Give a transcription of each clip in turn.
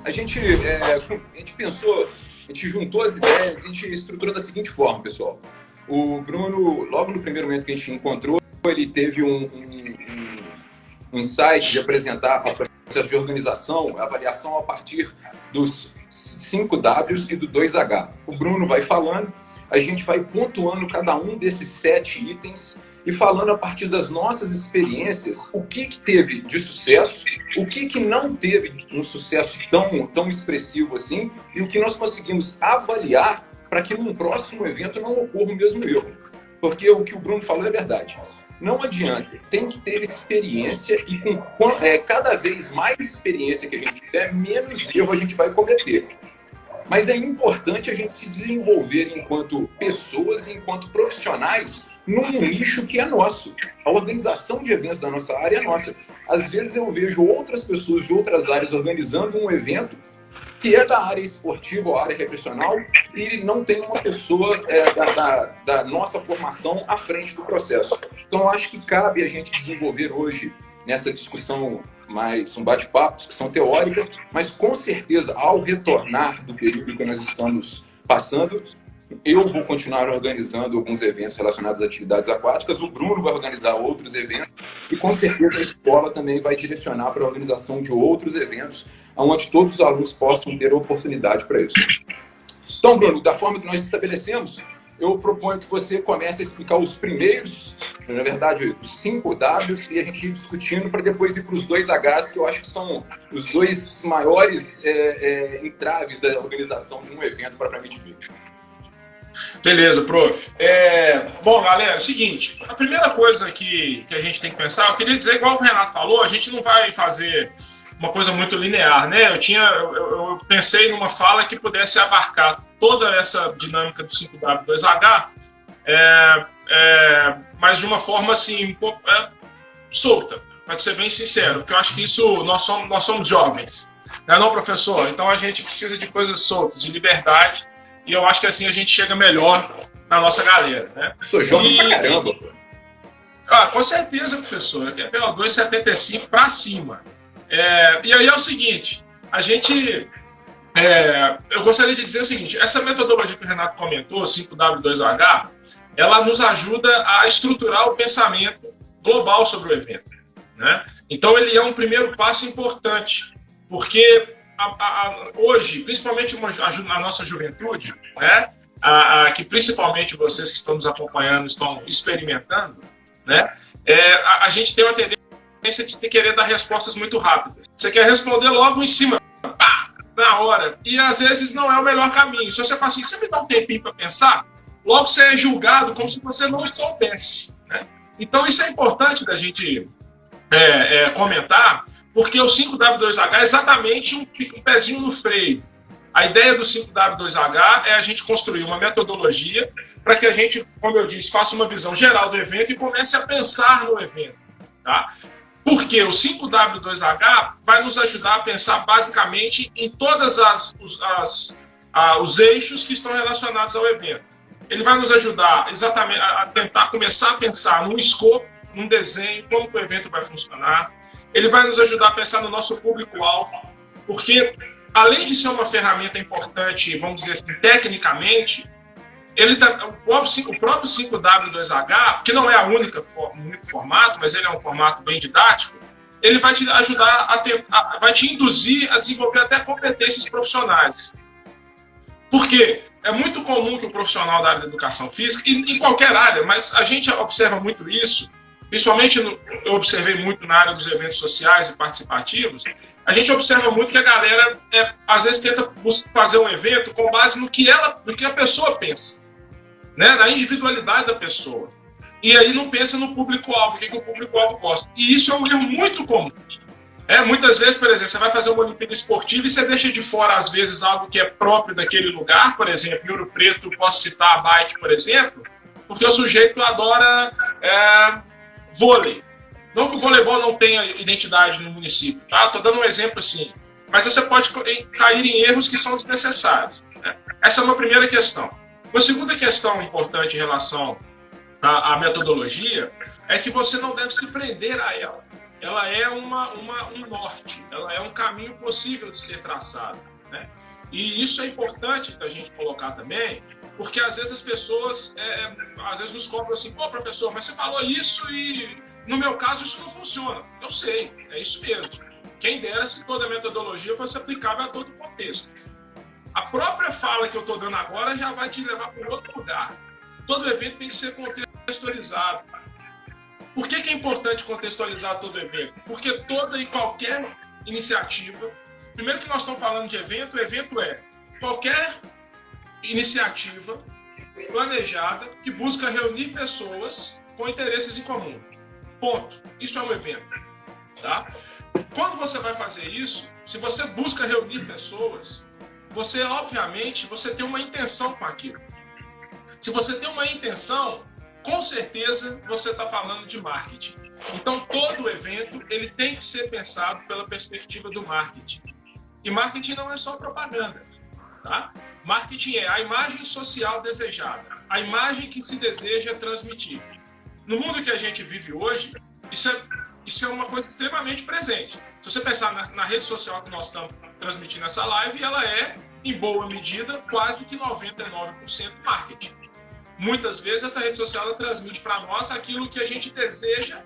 a gente pensou, a gente juntou as ideias, a gente estruturou da seguinte forma, pessoal. O Bruno, logo no primeiro momento que a gente encontrou, ele teve um insight de apresentar o processo de organização, avaliação a partir dos 5 Ws e do 2H. O Bruno vai falando, a gente vai pontuando cada um desses 7 itens e falando a partir das nossas experiências o que teve de sucesso, o que não teve um sucesso tão expressivo assim e o que nós conseguimos avaliar para que num próximo evento não ocorra o mesmo erro. Porque o que o Bruno falou é verdade. Não adianta, tem que ter experiência e com cada vez mais experiência que a gente tiver, menos erro a gente vai cometer. Mas é importante a gente se desenvolver enquanto pessoas e enquanto profissionais num nicho que é nosso. A organização de eventos da nossa área é nossa. Às vezes eu vejo outras pessoas de outras áreas organizando um evento que é da área esportiva ou área recreacional e não tem uma pessoa da nossa formação à frente do processo. Então, eu acho que cabe a gente desenvolver hoje, nessa discussão mais um bate-papo, discussão teórica, mas com certeza, ao retornar do período que nós estamos passando, eu vou continuar organizando alguns eventos relacionados a atividades aquáticas, o Bruno vai organizar outros eventos e com certeza a escola também vai direcionar para a organização de outros eventos, onde todos os alunos possam ter oportunidade para isso. Então, Bruno, da forma que nós estabelecemos, eu proponho que você comece a explicar os primeiros, na verdade, os 5 Ws, e a gente ir discutindo para depois ir para os 2Hs, que eu acho que são os 2 maiores entraves da organização de um evento propriamente dito. Beleza, prof. Bom, galera, é o seguinte, a primeira coisa que a gente tem que pensar, eu queria dizer, igual o Renato falou, a gente não vai fazer uma coisa muito linear, né? Eu pensei numa fala que pudesse abarcar toda essa dinâmica do 5W2H, mas de uma forma assim, um pouco solta, para ser bem sincero, porque eu acho que isso, nós somos jovens, não é não, professor? Então a gente precisa de coisas soltas, de liberdade, e eu acho que assim a gente chega melhor na nossa galera, né? Sou jovem pra caramba, pô. Com certeza, professor, aqui é pela 2,75 para cima. E aí é o seguinte, a gente... eu gostaria de dizer o seguinte, essa metodologia que o Renato comentou, 5W2H, ela nos ajuda a estruturar o pensamento global sobre o evento, né? Então ele é um primeiro passo importante, porque hoje, principalmente a nossa juventude, né? Que principalmente vocês que estão nos acompanhando estão experimentando, né? A gente tem uma tendência de querer dar respostas muito rápidas. Você quer responder logo em cima, pá, na hora. E às vezes não é o melhor caminho. Se você fala assim, você me dá um tempinho para pensar, logo você é julgado como se você não soubesse, né? Então isso é importante da gente comentar, porque o 5W2H é exatamente um pezinho no freio. A ideia do 5W2H é a gente construir uma metodologia para que a gente, como eu disse, faça uma visão geral do evento e comece a pensar no evento, tá? Porque o 5W2H vai nos ajudar a pensar basicamente em todas os eixos que estão relacionados ao evento. Ele vai nos ajudar exatamente a tentar começar a pensar num escopo, num desenho, como o evento vai funcionar. Ele vai nos ajudar a pensar no nosso público-alvo, porque além de ser uma ferramenta importante, vamos dizer assim, tecnicamente, o próprio 5W2H, que não é o único formato, mas ele é um formato bem didático, ele vai te ajudar vai te induzir a desenvolver até competências profissionais. Por quê? É muito comum que o profissional da área da educação física, e em qualquer área, mas a gente observa muito isso, principalmente eu observei muito na área dos eventos sociais e participativos, a gente observa muito que a galera às vezes tenta fazer um evento com base no que a pessoa pensa, né? Na individualidade da pessoa. E aí não pensa no público-alvo, o que o público-alvo gosta. E isso é um erro muito comum. Muitas vezes, por exemplo, você vai fazer uma Olimpíada esportiva e você deixa de fora, às vezes, algo que é próprio daquele lugar, por exemplo, em Ouro Preto, posso citar a bike, por exemplo, porque o sujeito adora vôlei. Não que o voleibol não tenha identidade no município, tá? Estou dando um exemplo assim. Mas você pode cair em erros que são desnecessários, né? Essa é uma primeira questão. Uma segunda questão importante em relação à metodologia é que você não deve se prender a ela. Ela é um norte, ela é caminho possível de ser traçado, né? E isso é importante da gente colocar também, porque às vezes as pessoas às vezes nos cobram assim, pô, professor, mas você falou isso e no meu caso isso não funciona. Eu sei, é isso mesmo. Quem dera se toda a metodologia fosse aplicável a todo o contexto. A própria fala que eu estou dando agora já vai te levar para outro lugar. Todo evento tem que ser contextualizado. Por que é importante contextualizar todo evento? Porque toda e qualquer iniciativa, primeiro que nós estamos falando de evento, o evento é qualquer iniciativa planejada que busca reunir pessoas com interesses em comum. Ponto. Isso é um evento. Tá? Quando você vai fazer isso, se você busca reunir pessoas, você, obviamente, você tem uma intenção com aquilo. Se você tem uma intenção, com certeza você está falando de marketing. Então, todo evento ele tem que ser pensado pela perspectiva do marketing. E marketing não é só propaganda. Tá? Marketing é a imagem social desejada, a imagem que se deseja transmitir. No mundo que a gente vive hoje, isso é uma coisa extremamente presente. Se você pensar na rede social que nós estamos transmitindo essa live, ela é, em boa medida, quase que 99% marketing. Muitas vezes essa rede social ela transmite para nós aquilo que a gente deseja,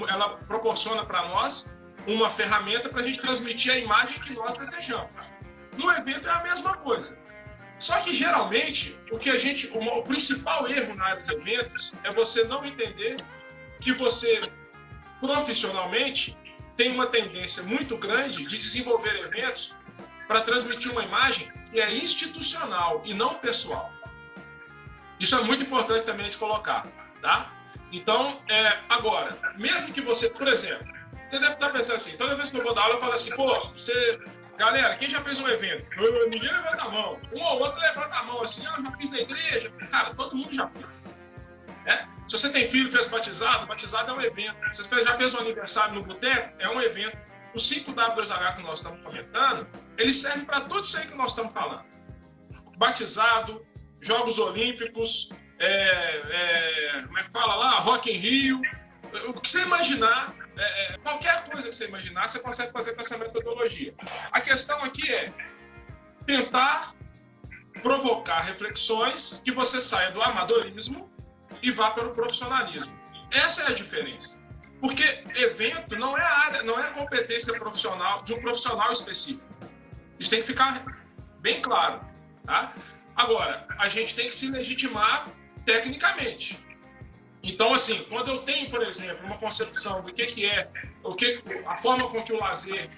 ela proporciona para nós uma ferramenta para a gente transmitir a imagem que nós desejamos. No evento é a mesma coisa. Só que, geralmente, o principal erro na área de eventos é você não entender que você, profissionalmente, tem uma tendência muito grande de desenvolver eventos para transmitir uma imagem que é institucional e não pessoal. Isso é muito importante também de colocar, tá? Então, agora, mesmo que você, por exemplo, você deve estar pensando assim, toda vez que eu vou dar aula, eu falo assim, pô, galera, quem já fez um evento? Ninguém levanta a mão. Um ou outro levanta a mão assim, eu já fiz na igreja. Cara, todo mundo já fez. Se você tem filho, fez batizado é um evento. Se você já fez um aniversário no boteco, é um evento. O 5W2H que nós estamos comentando, ele serve para tudo isso aí que nós estamos falando. Batizado, Jogos Olímpicos, como é que fala lá? Rock in Rio. O que você imaginar, qualquer coisa que você imaginar, você consegue fazer com essa metodologia. A questão aqui é tentar provocar reflexões que você saia do amadorismo e vá para o profissionalismo. Essa é a diferença. Porque evento não é competência profissional de um profissional específico. Isso tem que ficar bem claro. Tá? Agora, a gente tem que se legitimar tecnicamente. Então, assim, quando eu tenho, por exemplo, uma concepção do que é, a forma com que o lazer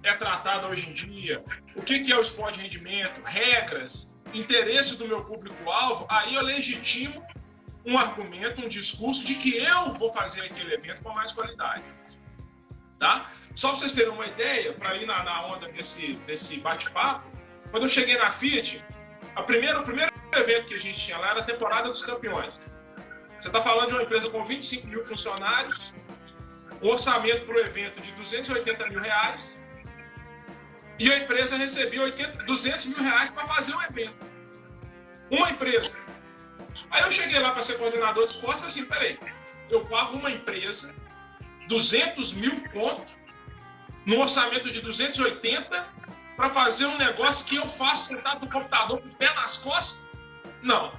é tratado hoje em dia, o que é o esporte de rendimento, regras, interesse do meu público-alvo, aí eu legitimo um argumento, um discurso de que eu vou fazer aquele evento com mais qualidade. Tá? Só para vocês terem uma ideia, para ir na onda desse bate-papo, quando eu cheguei na Fiat, o primeiro evento que a gente tinha lá era a temporada dos campeões. Você está falando de uma empresa com 25 mil funcionários, um orçamento para o evento de R$280 mil, e a empresa recebia R$200 mil para fazer o evento. Uma empresa. Aí eu cheguei lá para ser coordenador de esportes e assim, peraí, eu pago uma empresa 200 mil pontos num orçamento de 280 para fazer um negócio que eu faço sentado no computador com o pé nas costas? Não.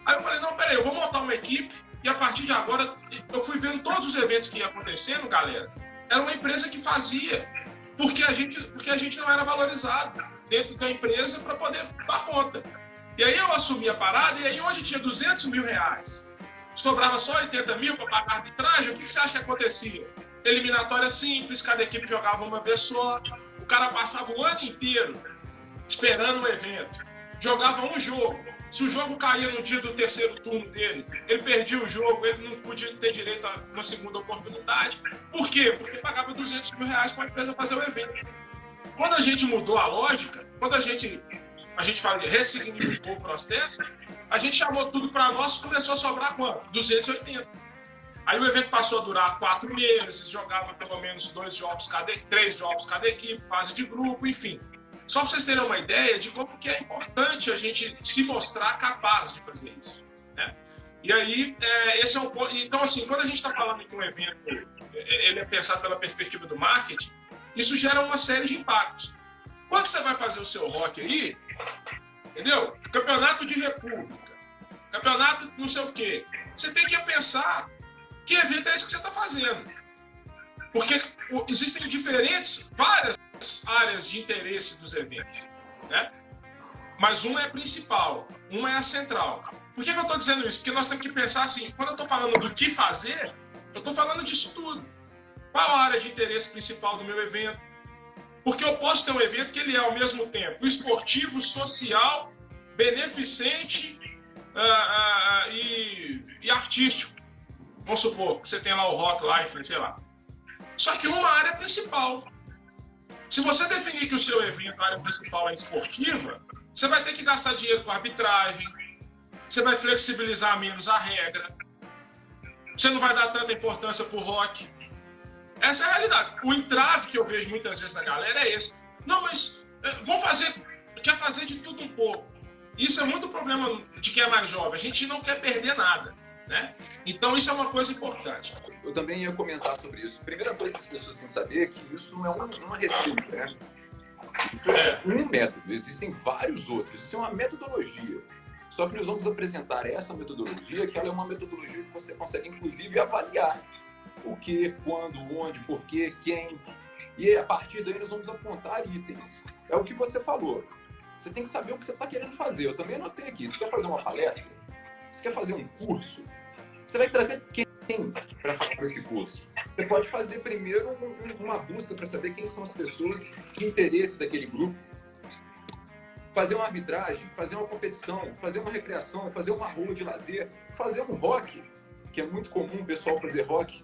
Aí eu falei, não, peraí, eu vou montar uma equipe e a partir de agora eu fui vendo todos os eventos que ia acontecendo, galera. Era uma empresa que fazia, porque a gente não era valorizado dentro da empresa para poder dar conta. E aí eu assumi a parada e aí hoje tinha R$200 mil. Sobrava só 80 mil para pagar a arbitragem. O que você acha que acontecia? Eliminatória simples, cada equipe jogava uma vez só. O cara passava o ano inteiro esperando o evento. Jogava um jogo. Se o jogo caía no dia do terceiro turno dele, ele perdia o jogo, ele não podia ter direito a uma segunda oportunidade. Por quê? Porque pagava R$200 mil para a empresa fazer o evento. Quando a gente mudou a lógica, quando a gente ressignificou o processo, a gente chamou tudo para nós e começou a sobrar quanto? 280. Aí o evento passou a durar 4 meses, jogava pelo menos 3 jogos cada equipe, fase de grupo, enfim. Só para vocês terem uma ideia de como que é importante a gente se mostrar capaz de fazer isso. Né? E aí, esse é um ponto. Então, assim, quando a gente está falando que um evento ele é pensado pela perspectiva do marketing, Isso gera uma série de impactos. Quando você vai fazer o seu rock aí, entendeu? Campeonato de república, campeonato não sei o quê, você tem que pensar que evento é esse que você está fazendo. Porque existem várias áreas de interesse dos eventos, né? Mas uma é a principal, uma é a central. Por que eu estou dizendo isso? Porque nós temos que pensar assim, quando eu estou falando do que fazer, eu estou falando disso tudo. Qual a área de interesse principal do meu evento? Porque eu posso ter um evento que ele é, ao mesmo tempo, esportivo, social, beneficente e artístico. Vamos supor que você tem lá o Rock Life, sei lá. Só que uma área principal. Se você definir que o seu evento, a área principal é esportiva, você vai ter que gastar dinheiro com arbitragem, você vai flexibilizar menos a regra, você não vai dar tanta importância pro rock. Essa é a realidade. O entrave que eu vejo muitas vezes na galera é esse. Não, mas quer fazer de tudo um pouco. Isso é muito problema de quem é mais jovem. A gente não quer perder nada, né? Então isso é uma coisa importante. Eu também ia comentar sobre isso. A primeira coisa que as pessoas têm que saber é que isso não é uma receita, né? Isso é um método. Existem vários outros. Isso é uma metodologia. Só que nós vamos apresentar essa metodologia, que ela é uma metodologia que você consegue, inclusive, avaliar o que, quando, onde, por quê, quem. E a partir daí nós vamos apontar itens. É o que você falou. Você tem que saber o que você está querendo fazer. Eu também anotei aqui. Você quer fazer uma palestra? Você quer fazer um curso? Você vai trazer quem para fazer esse curso? Você pode fazer primeiro uma busca para saber quem são as pessoas de interesse daquele grupo. Fazer uma arbitragem, fazer uma competição, fazer uma recreação, fazer uma rua de lazer, fazer um rock, que é muito comum o pessoal fazer rock.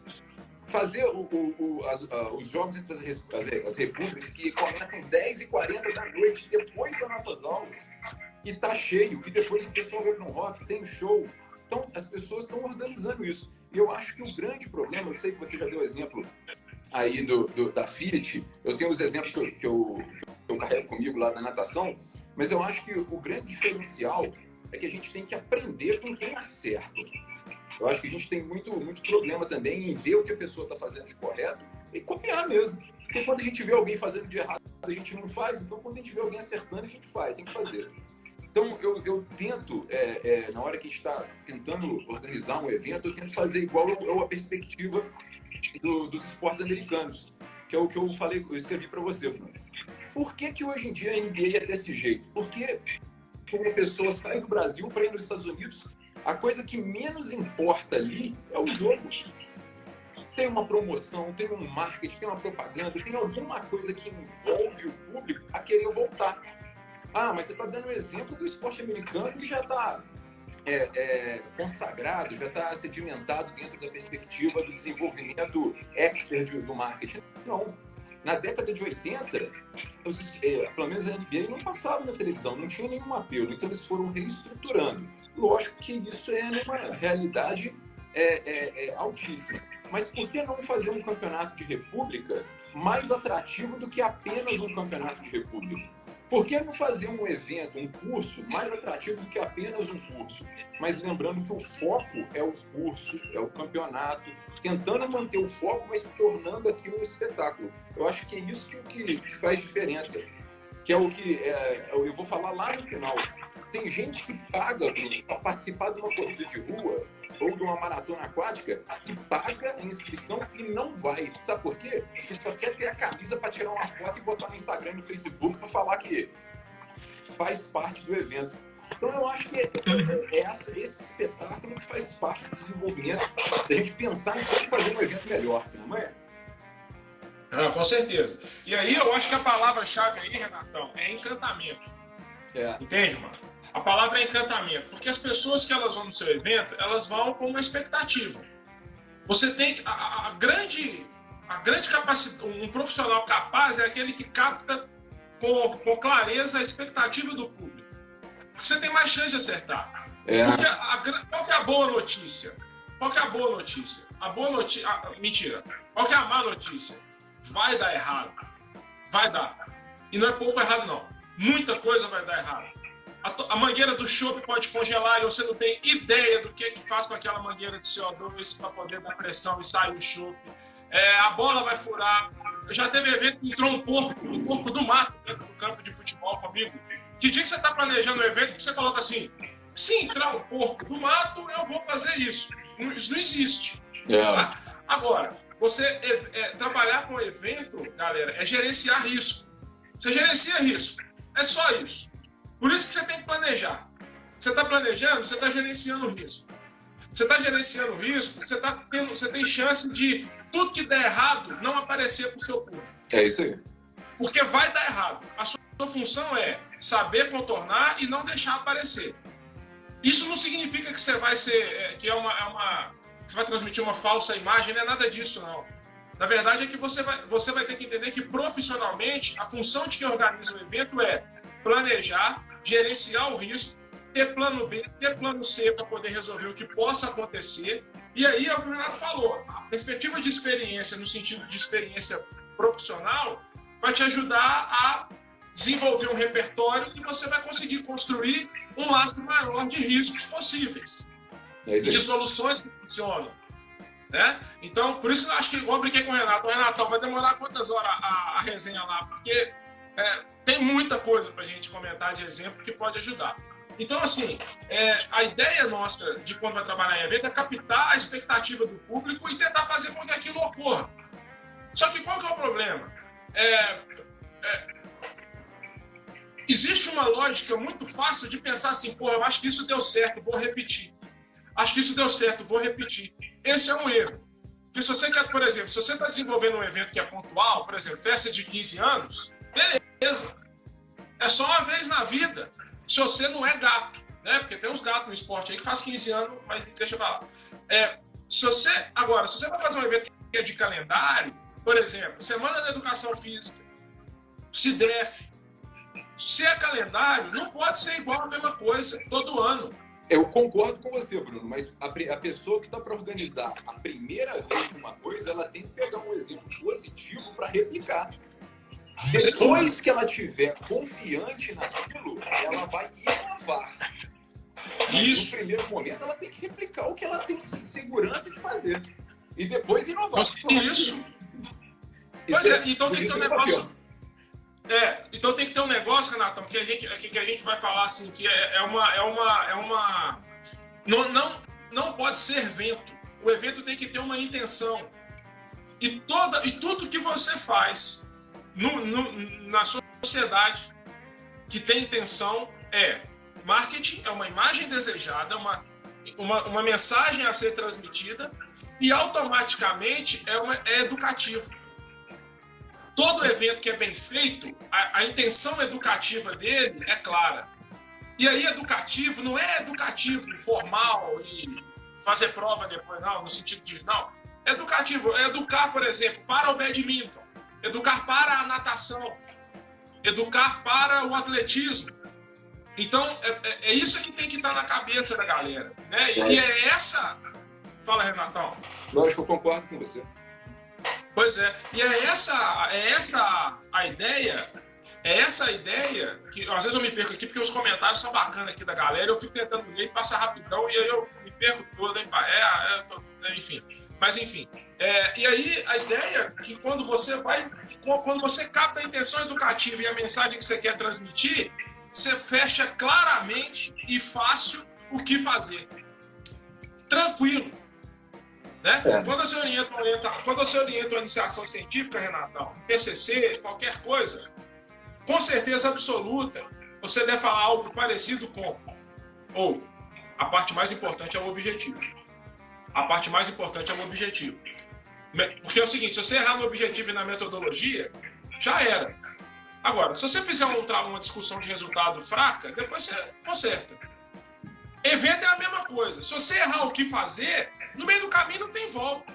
Fazer os jogos entre as repúblicas que começam 10h40 da noite, depois das nossas aulas, e tá cheio, e depois o pessoal vai para um rock, tem show. Então, as pessoas estão organizando isso. E eu acho que o grande problema, eu sei que você já deu exemplo aí da Fiat, eu tenho os exemplos que eu carrego comigo lá da natação, mas eu acho que o grande diferencial é que a gente tem que aprender com quem acerta. Eu acho que a gente tem muito problema também em ver o que a pessoa está fazendo de correto e copiar mesmo. Porque quando a gente vê alguém fazendo de errado, a gente não faz. Então, quando a gente vê alguém acertando, a gente faz, tem que fazer. Então, eu tento, na hora que a gente está tentando organizar um evento, eu tento fazer igual a perspectiva dos esportes americanos, que é o que eu escrevi para você, Bruno. Por que hoje em dia a NBA é desse jeito? Porque quando a pessoa sai do Brasil para ir nos Estados Unidos, a coisa que menos importa ali é o jogo. Tem uma promoção, tem um marketing, tem uma propaganda, tem alguma coisa que envolve o público a querer voltar. Ah, mas você está dando o exemplo do esporte americano que já está consagrado, já está sedimentado dentro da perspectiva do desenvolvimento expert do marketing. Não. Na década de 80, pelo menos a NBA não passava na televisão, não tinha nenhum apelo, então eles foram reestruturando. Lógico que isso é uma realidade altíssima. Mas por que não fazer um campeonato de república mais atrativo do que apenas um campeonato de república? Por que não fazer um evento, um curso, mais atrativo do que apenas um curso? Mas lembrando que o foco é o curso, é o campeonato, tentando manter o foco, mas tornando aquilo um espetáculo. Eu acho que é isso que faz diferença, que é o que eu vou falar lá no final. Tem gente que paga para participar de uma corrida de rua ou de uma maratona aquática, que paga a inscrição e não vai. Sabe por quê? Porque só quer ter a camisa para tirar uma foto e botar no Instagram e no Facebook para falar que faz parte do evento. Então eu acho que esse espetáculo que faz parte do desenvolvimento, da gente pensar em como fazer um evento melhor, não é? Ah, com certeza. E aí eu acho que a palavra-chave aí, Renatão, é encantamento. Entende, mano? A palavra é encantamento, porque as pessoas que elas vão no seu evento, elas vão com uma expectativa. Você tem que... A grande capacidade... Um profissional capaz é aquele que capta com clareza a expectativa do público. Porque você tem mais chance de acertar. Qual que é a boa notícia? Qual que é a boa notícia? Mentira. Qual que é a má notícia? Vai dar errado. Vai dar. E não é pouco errado, não. Muita coisa vai dar errado. A mangueira do chope pode congelar e você não tem ideia do que faz com aquela mangueira de CO2 para poder dar pressão e sair o chope. A bola vai furar, já teve evento que entrou um porco do mato dentro do campo de futebol comigo. Que dia que você está planejando um evento que você coloca assim, se entrar um porco do mato, eu vou fazer isso. Isso não existe. Tá? Agora, você trabalhar com o evento, galera, é gerenciar risco. Você gerencia risco. É só isso. Por isso que você tem que planejar. Você está planejando, você está gerenciando o risco. Você está gerenciando o risco, você tem chance de tudo que der errado não aparecer para o seu público. É isso aí. Porque vai dar errado. A sua função é saber contornar e não deixar aparecer. Isso não significa que você vai ser, você vai transmitir uma falsa imagem, não é nada disso, não. Na verdade é que você vai ter que entender que profissionalmente a função de quem organiza o evento é planejar, gerenciar o risco, ter plano B, ter plano C para poder resolver o que possa acontecer. E aí é o que o Renato falou, a perspectiva de experiência, no sentido de experiência profissional, vai te ajudar a desenvolver um repertório que você vai conseguir construir um lastro maior de riscos possíveis e de soluções que funcionam. Né? Então, por isso que eu acho que eu brinquei com o Renato. Renatão, vai demorar quantas horas a resenha lá? Porque tem muita coisa para a gente comentar de exemplo que pode ajudar. Então, assim, a ideia nossa de quando vai trabalhar em evento é captar a expectativa do público e tentar fazer com que aquilo ocorra. Só que qual que é o problema? Existe uma lógica muito fácil de pensar assim, porra, eu acho que isso deu certo, vou repetir. Acho que isso deu certo, vou repetir. Esse é um erro. Porque se você quer, por exemplo, se você está desenvolvendo um evento que é pontual, por exemplo, festa de 15 anos, beleza. É só uma vez na vida. Se você não é gato, né? Porque tem uns gatos no esporte aí que faz 15 anos, mas deixa eu falar. Se você vai fazer um evento que é de calendário, por exemplo, Semana da Educação Física, SIDEF, se é calendário, não pode ser igual a mesma coisa todo ano. Eu concordo com você, Bruno, mas a pessoa que está para organizar a primeira vez uma coisa, ela tem que pegar um exemplo positivo para replicar. Depois que ela estiver confiante naquilo, ela vai inovar. Mas no primeiro momento, ela tem que replicar o que ela tem segurança de fazer. E depois inovar. Isso. Pois é, então tem que ter um negócio. Então tem que ter um negócio, Renatão, que a gente vai falar assim, que não pode ser evento. O evento tem que ter uma intenção. E tudo que você faz na sociedade que tem intenção marketing, é uma imagem desejada, uma mensagem a ser transmitida e automaticamente é educativo. Todo evento que é bem feito, a intenção educativa dele é clara. E aí educativo não é educativo formal e fazer prova depois, não, no sentido de, não. Educativo é educar, por exemplo, para o badminton, educar para a natação, educar para o atletismo. Então, é isso que tem que estar na cabeça da galera. Né? E é essa... Fala, Renatão. Lógico, eu concordo com você. Pois é. E é essa a ideia... É essa a ideia que às vezes eu me perco aqui porque os comentários são bacanas aqui da galera, eu fico tentando ler e passar rapidão e aí eu me perco todo, hein? Enfim. Mas enfim. E aí a ideia é que quando você capta a intenção educativa e a mensagem que você quer transmitir, você fecha claramente e fácil o que fazer. Tranquilo. Né? Quando você orienta uma iniciação científica, Renatão, TCC, qualquer coisa, com certeza absoluta, você deve falar algo parecido com, ou, a parte mais importante é o objetivo. A parte mais importante é o objetivo. Porque é o seguinte, se você errar no objetivo e na metodologia, já era. Agora, se você fizer uma discussão de resultado fraca, depois você conserta. Evento é a mesma coisa. Se você errar o que fazer, no meio do caminho não tem volta.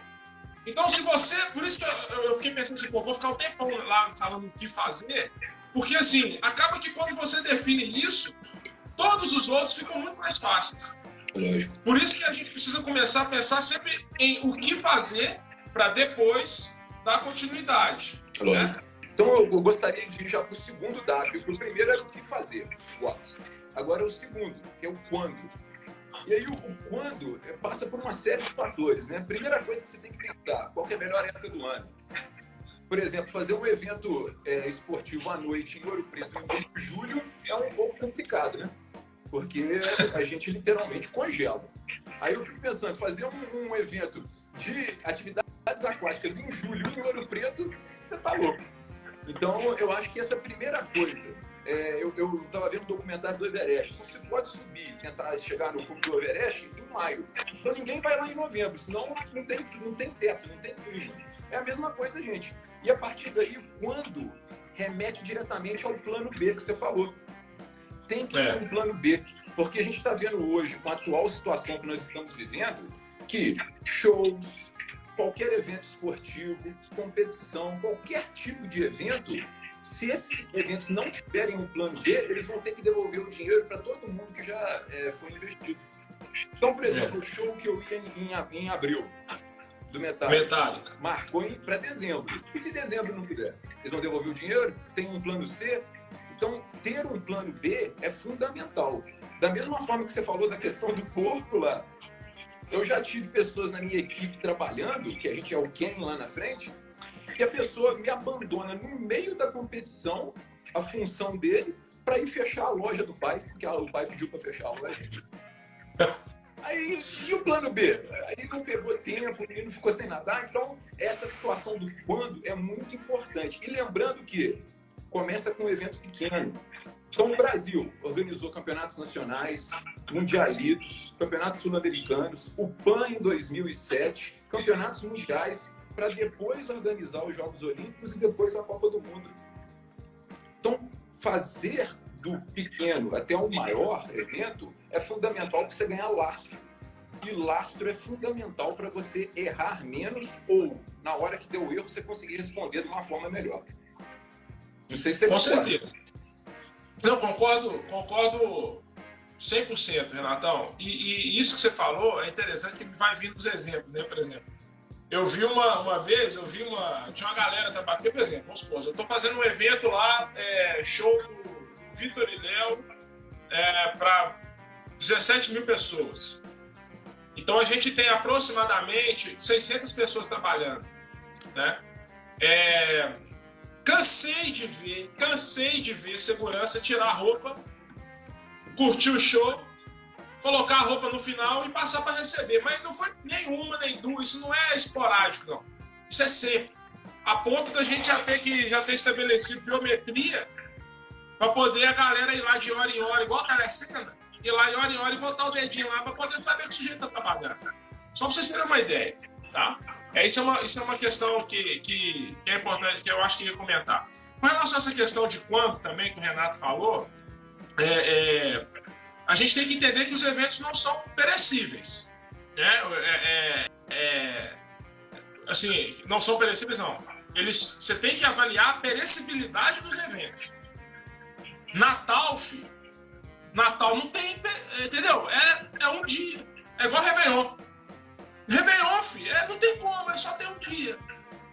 Então, se você... Por isso que eu fiquei pensando que, vou ficar um tempão lá falando o que fazer, porque, assim, acaba que quando você define isso, todos os outros ficam muito mais fáceis. Lógico. Por isso que a gente precisa começar a pensar sempre em o que fazer para depois dar continuidade. Lógico. Né? Então, eu gostaria de ir já para o segundo W. O primeiro era o que fazer, what. Agora é o segundo, que é o quando. E aí o quando passa por uma série de fatores, né? Primeira coisa que você tem que pensar, qual que é a melhor época do ano? por exemplo, fazer um evento esportivo à noite em Ouro Preto no mês de julho é um pouco complicado, né? Porque a gente literalmente congela. Aí eu fico pensando, fazer um evento de atividades aquáticas em julho em Ouro Preto, você tá louco. Então, eu acho que essa primeira coisa, eu estava vendo um documentário do Everest, só se pode subir, tentar chegar no cume do Everest em maio. Então ninguém vai lá em novembro, senão não tem teto, não tem clima. É a mesma coisa, gente. E a partir daí, quando remete diretamente ao plano B que você falou. Tem que ter um plano B, porque a gente está vendo hoje, com a atual situação que nós estamos vivendo, que shows, qualquer evento esportivo, competição, qualquer tipo de evento, se esses eventos não tiverem um plano B, eles vão ter que devolver o dinheiro para todo mundo que já foi investido. Então, por exemplo, o show que eu ia em abril, do Metallica, marcou para dezembro. E se dezembro não puder? Eles vão devolver o dinheiro? Tem um plano C? Então, ter um plano B é fundamental. Da mesma forma que você falou da questão do corpo lá, eu já tive pessoas na minha equipe trabalhando, que a gente é o Ken lá na frente, que a pessoa me abandona no meio da competição, a função dele, para ir fechar a loja do pai, porque o pai pediu para fechar a loja. Aí, e o plano B? Aí não pegou tempo, o menino ficou sem nadar. Então, essa situação do quando é muito importante. E lembrando que começa com um evento pequeno. Então, o Brasil organizou campeonatos nacionais, mundialitos, campeonatos sul-americanos, o PAN em 2007, campeonatos mundiais, para depois organizar os Jogos Olímpicos e depois a Copa do Mundo. Então, fazer do pequeno até o maior evento é fundamental para você ganhar lastro. E lastro é fundamental para você errar menos ou, na hora que deu erro, você conseguir responder de uma forma melhor. Não sei se você concorda. Com certeza. Não, concordo 100%, Renatão. E isso que você falou é interessante, que vai vindo os exemplos, né? Por exemplo, eu vi uma vez, tinha uma galera trabalhando, por exemplo, vamos supor, eu estou fazendo um evento lá, show do Vitor e Léo, para 17 mil pessoas. Então a gente tem aproximadamente 600 pessoas trabalhando, né? Cansei de ver segurança tirar a roupa, curtir o show, colocar a roupa no final e passar para receber. Mas não foi nenhuma, nem duas, isso não é esporádico, não. Isso é sempre. A ponto da gente já ter estabelecido biometria para poder a galera ir lá de hora em hora, igual a telecena, ir lá de hora em hora e botar o dedinho lá para poder saber que o sujeito está trabalhando. Só para vocês terem uma ideia, tá? Isso é uma questão que é importante, que eu acho que ia comentar. Com relação a essa questão de quando também, que o Renato falou, a gente tem que entender que os eventos não são perecíveis. Né? Assim, não são perecíveis, não. Você tem que avaliar a perecibilidade dos eventos. Natal, filho. Natal não tem, entendeu? É um dia. É igual Réveillon. Réveillon, filho, não tem como, só tem um dia.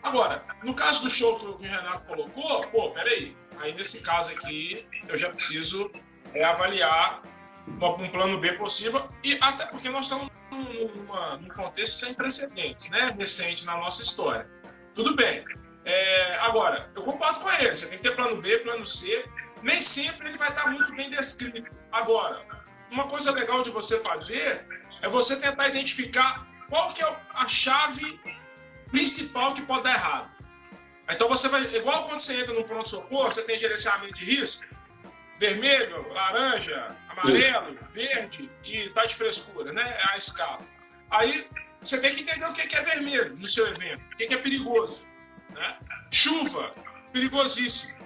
Agora, no caso do show que o Renato colocou, peraí. Aí nesse caso aqui, eu já preciso avaliar um plano B possível, e até porque nós estamos num contexto sem precedentes, né? Recente na nossa história. Tudo bem. Agora, eu concordo com ele, você tem que ter plano B, plano C. Nem sempre ele vai estar muito bem descrito. Agora, uma coisa legal de você fazer é você tentar identificar qual que é a chave principal que pode dar errado. Então você vai, igual quando você entra no pronto-socorro, você tem gerenciamento de risco, vermelho, laranja, amarelo, verde e tá de frescura, né? É a escala. Aí você tem que entender o que é vermelho no seu evento, o que é perigoso, né? Chuva, perigosíssimo.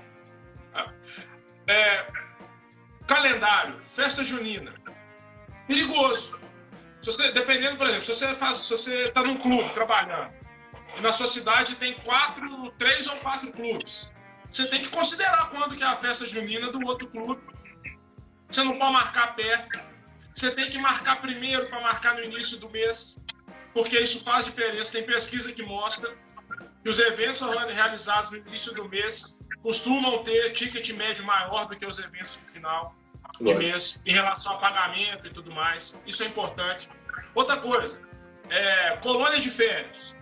Calendário, festa junina, perigoso. Dependendo, por exemplo, se você está num clube trabalhando e na sua cidade tem 3 ou 4 clubes, você tem que considerar quando que é a festa junina do outro clube. Você não pode marcar perto. Você tem que marcar primeiro para marcar no início do mês, porque isso faz diferença. Tem pesquisa que mostra que os eventos realizados no início do mês costumam ter ticket médio maior do que os eventos no final de mês, em relação a pagamento e tudo mais. Isso é importante. Outra coisa, colônia de férias.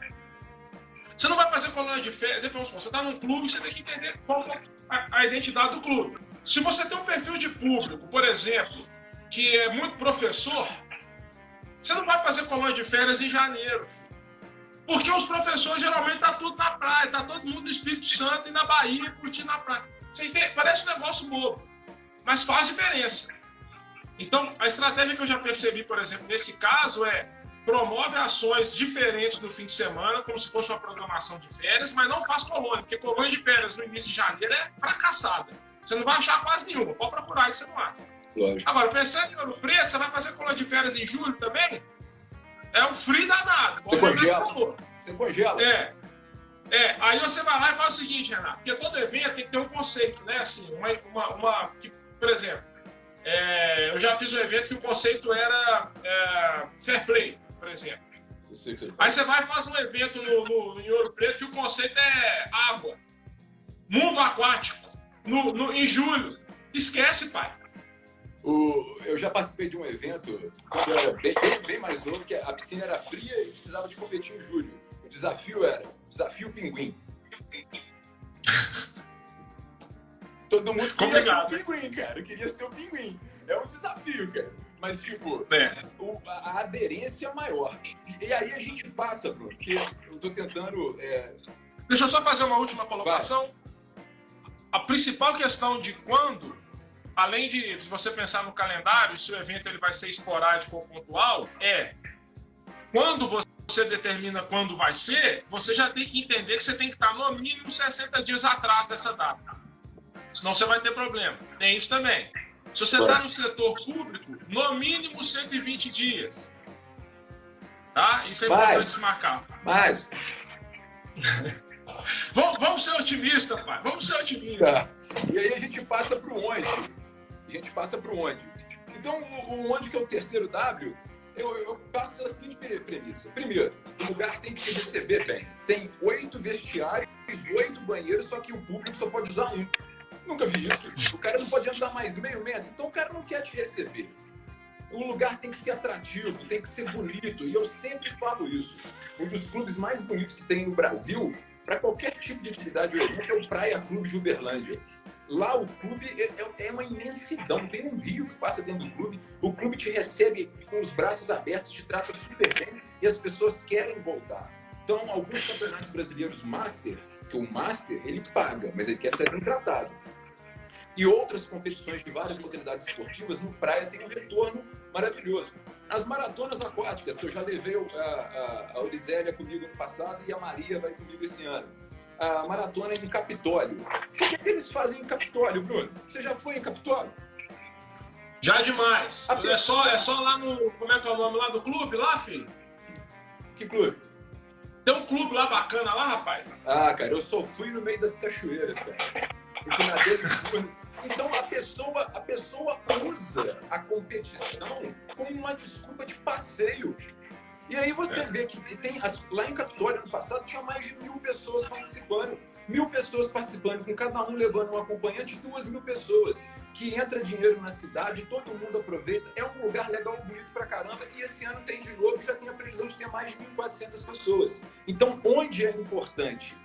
Você não vai fazer colônia de férias, depois você está num clube, você tem que entender qual é a identidade do clube. Se você tem um perfil de público, por exemplo, que é muito professor, você não vai fazer colônia de férias em janeiro. Porque os professores geralmente estão tudo na praia, está todo mundo no Espírito Santo e na Bahia curtindo a praia. Você entende? Parece um negócio bobo, mas faz diferença. Então, a estratégia que eu já percebi, por exemplo, nesse caso promove ações diferentes no fim de semana, como se fosse uma programação de férias, mas não faz colônia, porque colônia de férias no início de janeiro é fracassada. Você não vai achar quase nenhuma, pode procurar aí que você não acha. Lógico. Agora, pensando em Ouro Preto, você vai fazer colônia de férias em julho também? É um frio danado. Você congela. Você congela. Aí você vai lá e faz o seguinte, Renato, porque todo evento tem que ter um conceito, né? Assim, por exemplo, eu já fiz um evento que o conceito era fair play, por exemplo. Aí você vai e faz um evento em Ouro Preto que o conceito é água, mundo aquático, em julho. Esquece, pai. Eu já participei de um evento quando eu era bem mais novo, que a piscina era fria e precisava de competir em julho. O desafio era Desafio Pinguim. Todo mundo queria ser o pinguim, cara. Eu queria ser o pinguim. É um desafio, cara. Mas, tipo, a aderência é maior. E aí a gente passa, Bruno, porque eu tô tentando... Deixa eu só fazer uma última colocação. Vai. A principal questão de quando, além de você pensar no calendário, se o evento ele vai ser esporádico ou pontual, quando você determina quando vai ser, você já tem que entender que você tem que estar no mínimo 60 dias atrás dessa data. Senão você vai ter problema. Tem isso também. Se você está no setor público, no mínimo 120 dias. Tá? Isso é importante se marcar. Mas... Vamos ser otimistas, pai. Vamos ser otimistas. Tá. E aí a gente passa para o onde. Então, o onde, que é o terceiro W, eu passo pela seguinte premissa. Primeiro, o lugar tem que te receber bem. Tem 8 vestiários, 8 banheiros, só que o público só pode usar um. Nunca vi isso. O cara não pode andar mais meio metro, então o cara não quer te receber. O lugar tem que ser atrativo, tem que ser bonito. E eu sempre falo isso. Um dos clubes mais bonitos que tem no Brasil, para qualquer tipo de atividade ou evento, é o Praia Clube de Uberlândia. Lá o clube é uma imensidão, tem um rio que passa dentro do clube, o clube te recebe com os braços abertos, te trata super bem e as pessoas querem voltar. Então, alguns campeonatos brasileiros Master, que o Master, ele paga, mas ele quer ser bem tratado. E outras competições de várias modalidades esportivas, no Praia tem um retorno maravilhoso. As maratonas aquáticas, que eu já levei a Olisélia comigo ano passado e a Maria vai comigo esse ano. A maratona em Capitólio. O que eles fazem em Capitólio, Bruno? Você já foi em Capitólio? Já demais. É só lá no... Como é que é o nome lá do clube, lá, filho? Que clube? Tem um clube lá bacana lá, rapaz. Ah, cara, eu só fui no meio das cachoeiras, cara. Então a pessoa usa a competição como uma desculpa de passeio. E aí você vê que tem lá em Capitólio, ano passado, tinha mais de 1.000 pessoas participando. 1.000 pessoas participando, com cada um levando um acompanhante, 2.000 pessoas. Que entra dinheiro na cidade, todo mundo aproveita. É um lugar legal, bonito pra caramba. E esse ano tem de novo, já tem a previsão de ter mais de 1.400 pessoas. Então, onde é importante?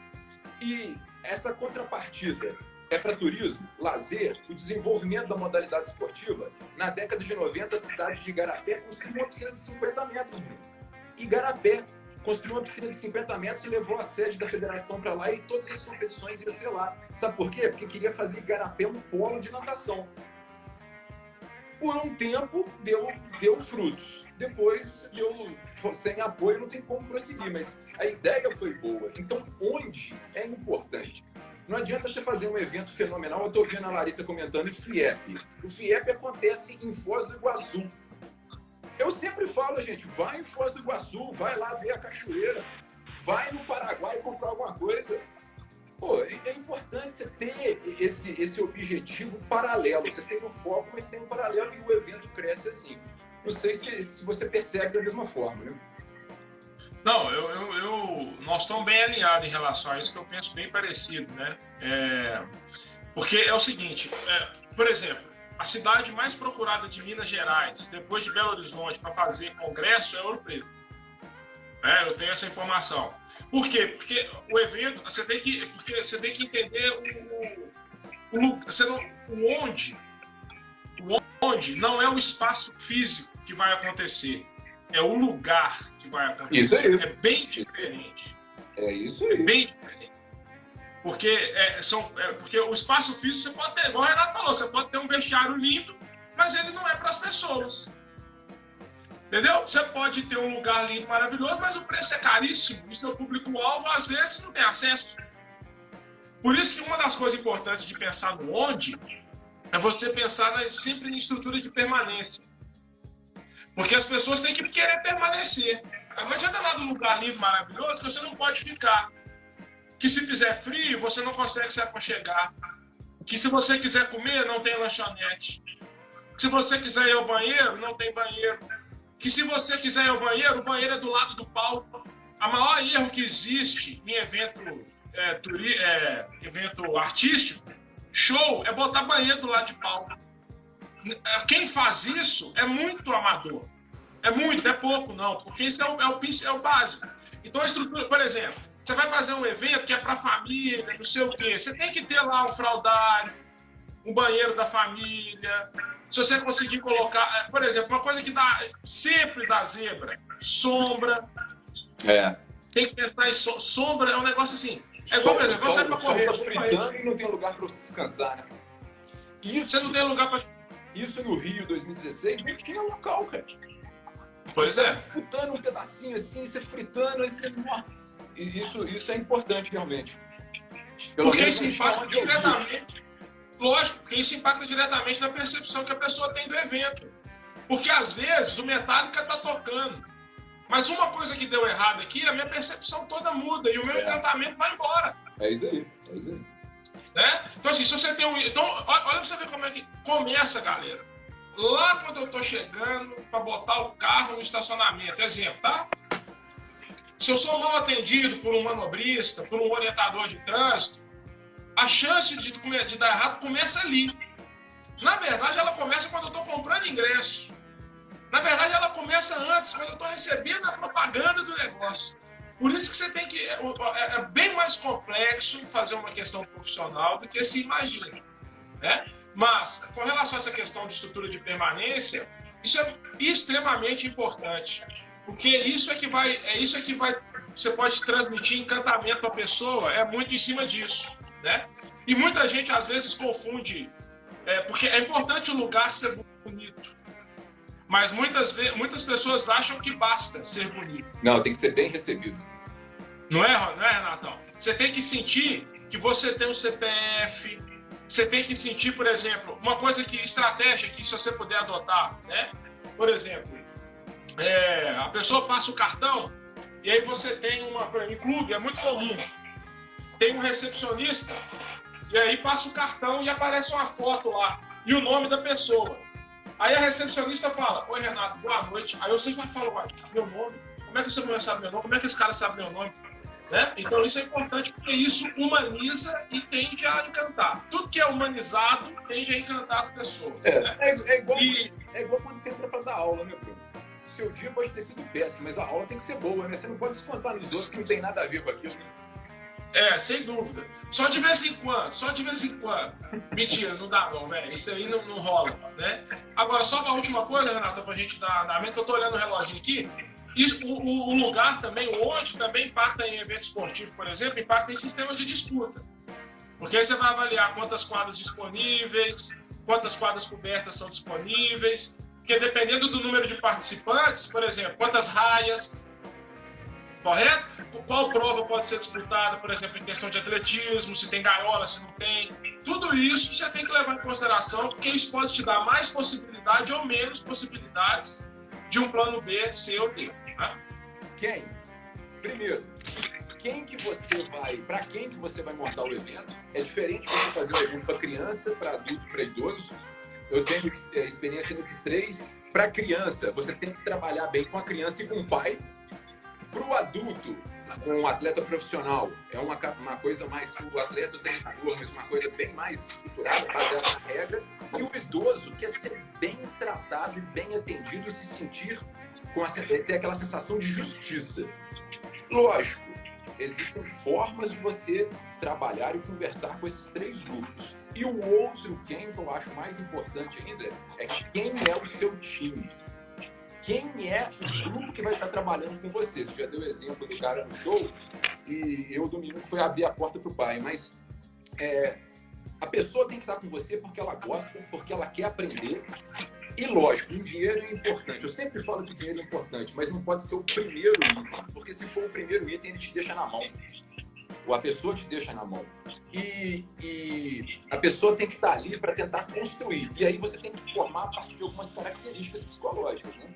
E essa contrapartida é para turismo, lazer, o desenvolvimento da modalidade esportiva. Na década de 90, a cidade de Igarapé construiu uma piscina de 50 metros, Bruno. Igarapé construiu uma piscina de 50 metros e levou a sede da federação para lá e todas as competições iam ser lá. Sabe por quê? Porque queria fazer Igarapé um polo de natação. Por um tempo, deu frutos. Depois, sem apoio, não tem como prosseguir. Mas a ideia foi boa. Então, onde é importante? Não adianta você fazer um evento fenomenal. Eu estou vendo a Larissa comentando o FIEP. O FIEP acontece em Foz do Iguaçu. Eu sempre falo, gente, vai em Foz do Iguaçu, vai lá ver a cachoeira, vai no Paraguai comprar alguma coisa. Pô, é importante você ter esse objetivo paralelo. Você tem o foco, mas tem um paralelo e o evento cresce assim. Não sei se você percebe da mesma forma, né? Não, nós estamos bem alinhados em relação a isso, que eu penso bem parecido, né? Porque é o seguinte, por exemplo, a cidade mais procurada de Minas Gerais, depois de Belo Horizonte, para fazer congresso, é Ouro Preto. né? Eu tenho essa informação. Por quê? Porque o evento, você tem que entender o onde não é o espaço físico que vai acontecer, é o lugar que vai acontecer. Isso aí. É bem diferente. É isso aí. É bem diferente. Porque, porque o espaço físico você pode ter, igual o Renato falou, você pode ter um vestiário lindo, mas ele não é para as pessoas. Entendeu? Você pode ter um lugar lindo, maravilhoso, mas o preço é caríssimo e seu público-alvo, às vezes, não tem acesso. Por isso que uma das coisas importantes de pensar no onde é você pensar sempre em estrutura de permanência. Porque as pessoas têm que querer permanecer. Não adianta nada um lugar lindo, maravilhoso, que você não pode ficar. Que se fizer frio, você não consegue se aconchegar. Que se você quiser comer, não tem lanchonete. Que se você quiser ir ao banheiro, não tem banheiro. Que se você quiser ir ao banheiro, o banheiro é do lado do palco. A maior erro que existe em evento artístico, show, é botar banheiro do lado de palco. Quem faz isso é muito amador. É pouco, não, porque isso é o básico. Então a estrutura, por exemplo, você vai fazer um evento que é para família, não sei o quê. Você tem que ter lá um fraldário, um banheiro da família. Se você conseguir colocar, por exemplo, uma coisa que sempre dá zebra, sombra. Tem que pensar em sombra, é um negócio assim. É igual, por exemplo, você vai pra correr. Tá fritando e não tem lugar para você descansar, né? Você não tem lugar para. Isso no Rio 2016 não tinha local, cara. Pois você é. Tá disputando um pedacinho assim, você fritando, aí você. Isso é importante realmente. Porque isso impacta diretamente. Lógico, porque isso impacta diretamente na percepção que a pessoa tem do evento. Porque às vezes o Metallica tá tocando. Mas uma coisa que deu errado aqui, a minha percepção toda muda e o meu encantamento vai embora. É isso aí. Né? Então, assim, se você tem Então, olha pra você ver como é que começa, galera. Lá quando eu tô chegando para botar o carro no estacionamento, exemplo, tá? Se eu sou mal atendido por um manobrista, por um orientador de trânsito, a chance de dar errado começa ali. Na verdade, ela começa quando eu tô comprando ingresso. Na verdade, ela começa antes, quando eu estou recebendo a propaganda do negócio. Por isso que você tem que... É bem mais complexo fazer uma questão profissional do que se imagina. Né? Mas, com relação a essa questão de estrutura de permanência, isso é extremamente importante. Porque isso é que vai... Você pode transmitir encantamento à pessoa, é muito em cima disso. Né? E muita gente, às vezes, confunde... porque é importante o lugar ser bonito. Mas muitas pessoas acham que basta ser bonito. Não, tem que ser bem recebido. Não é, Renatão? Você tem que sentir que você tem um CPF. Você tem que sentir, por exemplo, uma coisa estratégia que se você puder adotar, né? Por exemplo, a pessoa passa o cartão e aí você tem em clube, é muito comum. Tem um recepcionista e aí passa o cartão e aparece uma foto lá e o nome da pessoa. Aí a recepcionista fala: oi, Renato, boa noite. Aí você já fala: meu nome? Como é que você sabe meu nome? Como é que esse cara sabe meu nome? Né? Então isso é importante porque isso humaniza e tende a encantar. Tudo que é humanizado tende a encantar as pessoas. Né? É igual quando você entra para dar aula, né, Bruno? Seu dia pode ter sido péssimo, mas a aula tem que ser boa, né? Você não pode descontar nos outros que não tem nada a ver com aquilo. Sem dúvida. Só de vez em quando. Mentira, não dá não, velho. Isso aí não rola, né? Agora, só uma última coisa, Renata, pra gente dar andamento, que eu tô olhando o reloginho aqui. Isso, o lugar também, onde também impacta em evento esportivo, por exemplo, impacta em sistema de disputa. Porque aí você vai avaliar quantas quadras disponíveis, quantas quadras cobertas são disponíveis, porque dependendo do número de participantes, por exemplo, quantas raias, correto? Qual prova pode ser disputada, por exemplo, em questão de atletismo, se tem gaiola, se não tem. Tudo isso você tem que levar em consideração, porque isso pode te dar mais possibilidade ou menos possibilidades de um plano B, C ou D. Tá? Primeiro, para quem que você vai montar o evento? É diferente você fazer um evento para criança, para adulto, para idoso. Eu tenho experiência nesses três. Para criança, você tem que trabalhar bem com a criança e com o pai. Para o adulto, com um atleta profissional, é uma coisa mais o atleta, o treinador, mas uma coisa bem mais estruturada, baseada na regra. E o idoso quer ser bem tratado e bem atendido, se sentir ter aquela sensação de justiça. Lógico, existem formas de você trabalhar e conversar com esses 3 grupos. E o outro quem, que eu acho mais importante ainda, é quem é o seu time. Quem é o grupo que vai estar trabalhando com você? Você já deu o exemplo do cara no show, e eu, domingo, fui abrir a porta para o pai, mas a pessoa tem que estar com você porque ela gosta, porque ela quer aprender. E lógico, o dinheiro é importante. Eu sempre falo que o dinheiro é importante, mas não pode ser o primeiro item, porque se for o primeiro item, ele te deixa na mão. Ou a pessoa te deixa na mão. E a pessoa tem que estar ali para tentar construir. E aí você tem que formar a partir de algumas características psicológicas, né?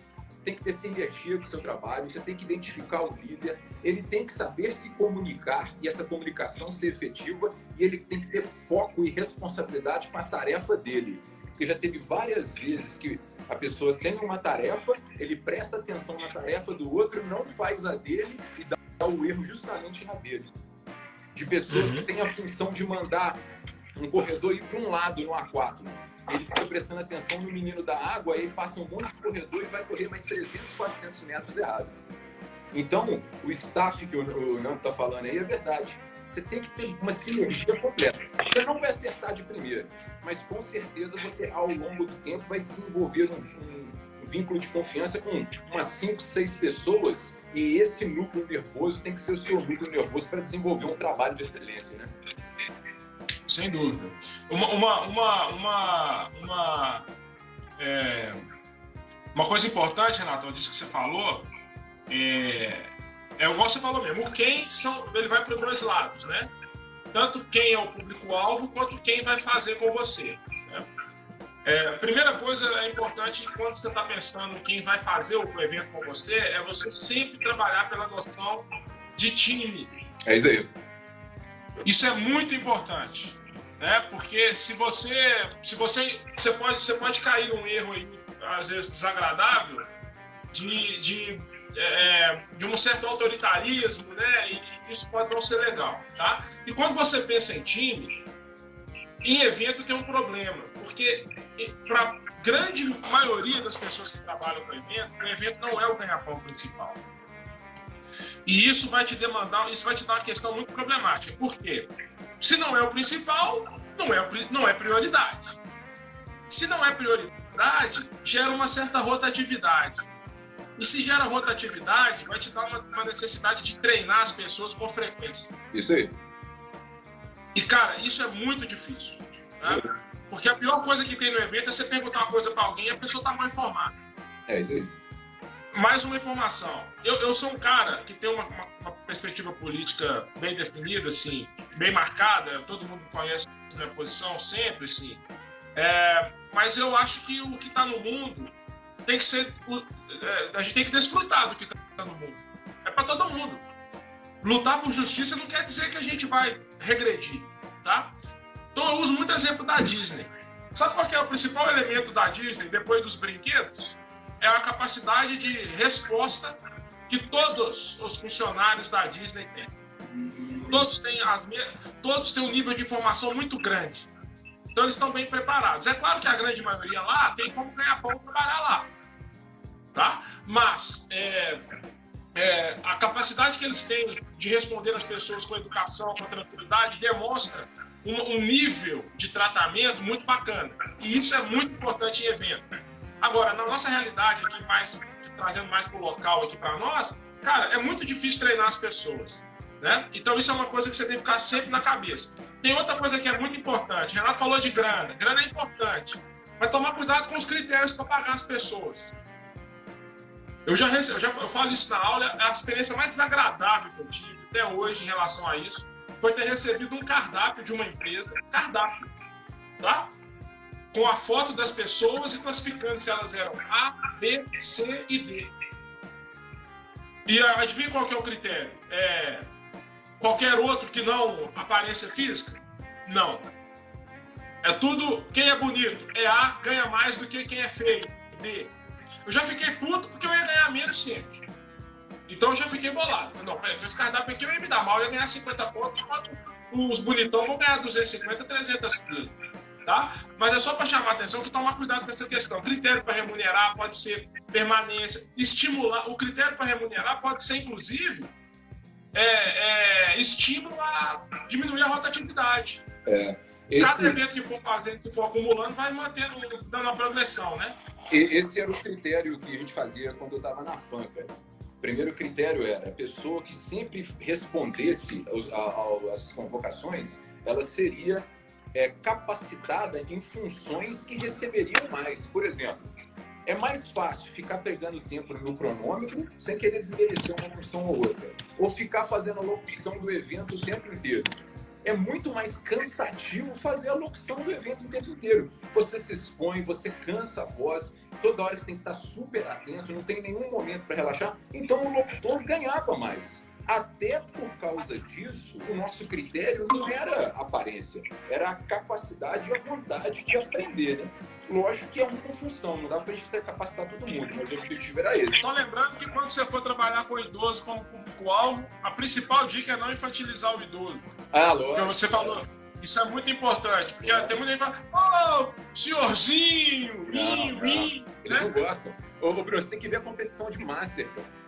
Tem que ter sinergia com o seu trabalho, você tem que identificar o líder, ele tem que saber se comunicar e essa comunicação ser efetiva, e ele tem que ter foco e responsabilidade com a tarefa dele. Porque já teve várias vezes que a pessoa tem uma tarefa, ele presta atenção na tarefa do outro, não faz a dele e dá o erro justamente na dele. De pessoas que têm a função de mandar um corredor ir para um lado no A4. Ele fica prestando atenção no menino da água, aí ele passa um monte de corredor e vai correr mais 300, 400 metros errado. Então, o staff que o Nando está falando aí é verdade. Você tem que ter uma sinergia completa. Você não vai acertar de primeira, mas com certeza você, ao longo do tempo, vai desenvolver um vínculo de confiança com umas 5, 6 pessoas, e esse núcleo nervoso tem que ser o seu núcleo nervoso para desenvolver um trabalho de excelência, né? Sem dúvida. Uma coisa importante, Renato, disso que você falou, igual você falou mesmo, ele vai para os 2 lados, né? Tanto quem é o público-alvo, quanto quem vai fazer com você, né? A primeira coisa importante quando você está pensando em quem vai fazer o evento com você, é você sempre trabalhar pela noção de time. É isso aí. Isso é muito importante, né? Porque você pode cair num erro aí, às vezes desagradável, de um certo autoritarismo, né? E isso pode não ser legal, tá? E quando você pensa em time, em evento tem um problema, porque para a grande maioria das pessoas que trabalham com o evento não é o ganha-pão principal. E isso vai te dar uma questão muito problemática. Por quê? Se não é o principal, não é prioridade. Se não é prioridade, gera uma certa rotatividade. E se gera rotatividade, vai te dar uma necessidade de treinar as pessoas com frequência. Isso aí. E, cara, isso é muito difícil. Né? Porque a pior coisa que tem no evento é você perguntar uma coisa para alguém e a pessoa tá mal informada. É isso aí. Mais uma informação. Eu sou um cara que tem uma perspectiva política bem definida, assim, bem marcada. Todo mundo conhece a minha posição sempre, assim. Mas eu acho que o que está no mundo tem que ser... a gente tem que desfrutar do que está no mundo. É para todo mundo. Lutar por justiça não quer dizer que a gente vai regredir, tá? Então eu uso muito exemplo da Disney. Sabe qual que é o principal elemento da Disney, depois dos brinquedos? É a capacidade de resposta que todos os funcionários da Disney têm. Todos têm um nível de informação muito grande. Então eles estão bem preparados. É claro que a grande maioria lá tem como ganhar pão trabalhar lá. Tá? Mas a capacidade que eles têm de responder às pessoas com educação, com tranquilidade, demonstra um nível de tratamento muito bacana. E isso é muito importante em evento. Agora, na nossa realidade aqui, trazendo mais para o local aqui para nós, cara, é muito difícil treinar as pessoas, né? Então isso é uma coisa que você tem que ficar sempre na cabeça. Tem outra coisa que é muito importante. Renato falou de grana. Grana é importante. Mas tomar cuidado com os critérios para pagar as pessoas. Eu falo isso na aula, a experiência mais desagradável que eu tive até hoje em relação a isso foi ter recebido um cardápio de uma empresa, tá? Com a foto das pessoas e classificando se elas eram A, B, C e D. E adivinha qual que é o critério? Qualquer outro que não aparência física? Não. É tudo, quem é bonito é A, ganha mais do que quem é feio, D. Eu já fiquei puto porque eu ia ganhar menos sempre. Então eu já fiquei bolado. Falei, não, peraí, com esse cardápio aqui eu ia me dar mal, eu ia ganhar 50 pontos, enquanto os bonitão vão ganhar 250, 300 quilos. Tá? Mas é só para chamar a atenção que tomar cuidado com essa questão. O critério para remunerar pode ser permanência, estimular. O critério para remunerar pode ser, inclusive, estímulo a diminuir a rotatividade. Esse, Cada evento que for fazendo, que for acumulando, vai mantendo, dando a progressão, né? esse era o critério que a gente fazia quando eu estava na FAM, cara. O primeiro critério era a pessoa que sempre respondesse às convocações, ela seria capacitada em funções que receberiam mais. Por exemplo, é mais fácil ficar pegando tempo no cronômetro sem querer desmerecer uma função ou outra, ou ficar fazendo a locução do evento o tempo inteiro. É muito mais cansativo fazer a locução do evento o tempo inteiro. Você se expõe, você cansa a voz, toda hora você tem que estar super atento, não tem nenhum momento para relaxar. Então o locutor ganhava mais. Até por causa disso, o nosso critério não era aparência, era a capacidade e a vontade de aprender, né? Lógico que é uma função, não dá pra gente capacitar todo mundo, mas o objetivo era esse. Só lembrando que quando você for trabalhar com o idoso como público-alvo, a principal dica é não infantilizar o idoso. Lógico. Porque você falou, isso é muito importante, porque tem muita gente que fala, senhorzinho, Eles não gostam. Ô, Bruno, você tem que ver a competição de Master, cara.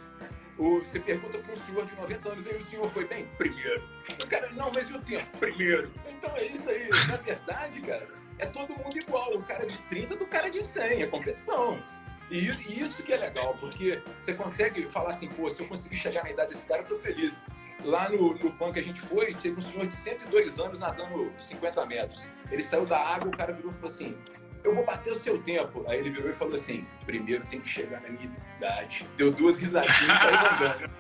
Você pergunta para um senhor de 90 anos, e o senhor foi bem? Primeiro. O cara, não, mas e o tempo? Primeiro. Então é isso aí. Na verdade, cara, é todo mundo igual. O cara de 30 do cara de 100. É competição. E isso que é legal, porque você consegue falar assim, pô, se eu conseguir chegar na idade desse cara, eu tô feliz. Lá no PAN que a gente foi, teve um senhor de 102 anos nadando 50 metros. Ele saiu da água, o cara virou e falou assim, eu vou bater o seu tempo. Aí ele virou e falou assim, primeiro tem que chegar na minha idade. Deu 2 risadinhas e saiu andando.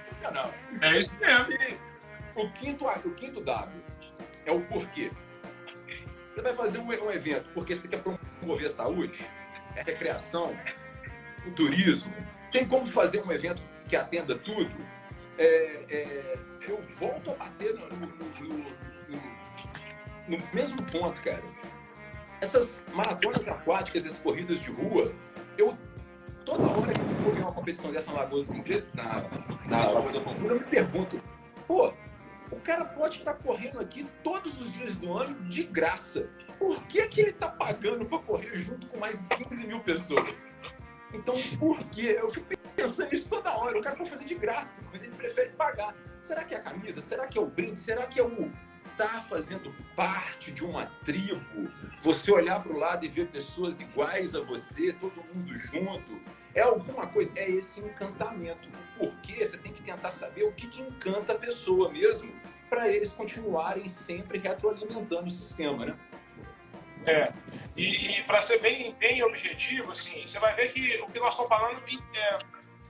Sensacional. É isso mesmo. E o quinto dado é o porquê. Você vai fazer um evento porque você quer promover a saúde, recreação, o turismo. Tem como fazer um evento que atenda tudo? Eu volto a bater no mesmo ponto, cara. Essas maratonas aquáticas, essas corridas de rua, toda hora que eu vou ver uma competição dessa na Lagoa dos Ingleses, na Lagoa da Pampulha, eu me pergunto, pô, o cara pode estar correndo aqui todos os dias do ano de graça. Por que ele está pagando para correr junto com mais de 15 mil pessoas? Então, por quê? Eu fico pensando nisso toda hora. O cara pode fazer de graça, mas ele prefere pagar. Será que é a camisa? Será que é o brinde? Será que é o estar fazendo parte de uma tribo? Você olhar para o lado e ver pessoas iguais a você, todo mundo junto? É alguma coisa? É esse encantamento. O porquê? Você tem que tentar saber o que encanta a pessoa mesmo, para eles continuarem sempre retroalimentando o sistema, né? E para ser bem objetivo, assim, você vai ver que o que nós estamos falando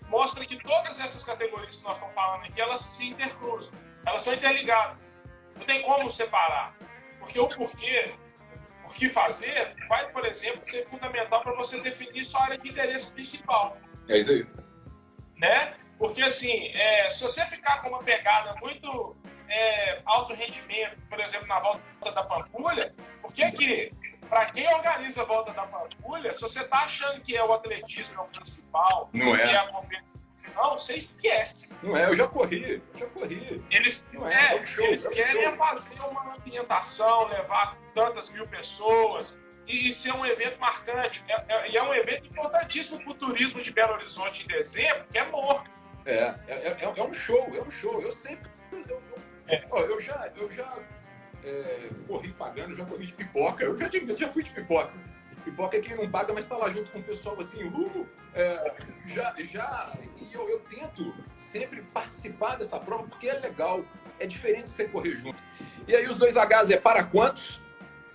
mostra que todas essas categorias que nós estamos falando aqui, elas se intercruzam, elas estão interligadas. Não tem como separar. Porque o porquê, o que fazer, vai, por exemplo, ser fundamental para você definir sua área de interesse principal. É isso aí. Né? Porque, assim, se você ficar com uma pegada muito alto rendimento, por exemplo, na volta da Pampulha, porque para quem organiza a volta da Pampulha, se você está achando que o atletismo é o principal, não é a competição, você esquece. Não é, eu já corri. Eles querem fazer uma ambientação, levar tantas mil pessoas e ser um evento marcante. E é um evento importantíssimo para o turismo de Belo Horizonte em dezembro, que é morto. É um show. Eu sempre... Eu já corri pagando, já corri de pipoca. Eu já fui de pipoca. Pipoca é quem não paga, mas tá lá junto com o pessoal assim, e eu tento sempre participar dessa prova, porque é legal, é diferente de você correr junto. E aí os 2Hs é para quantos?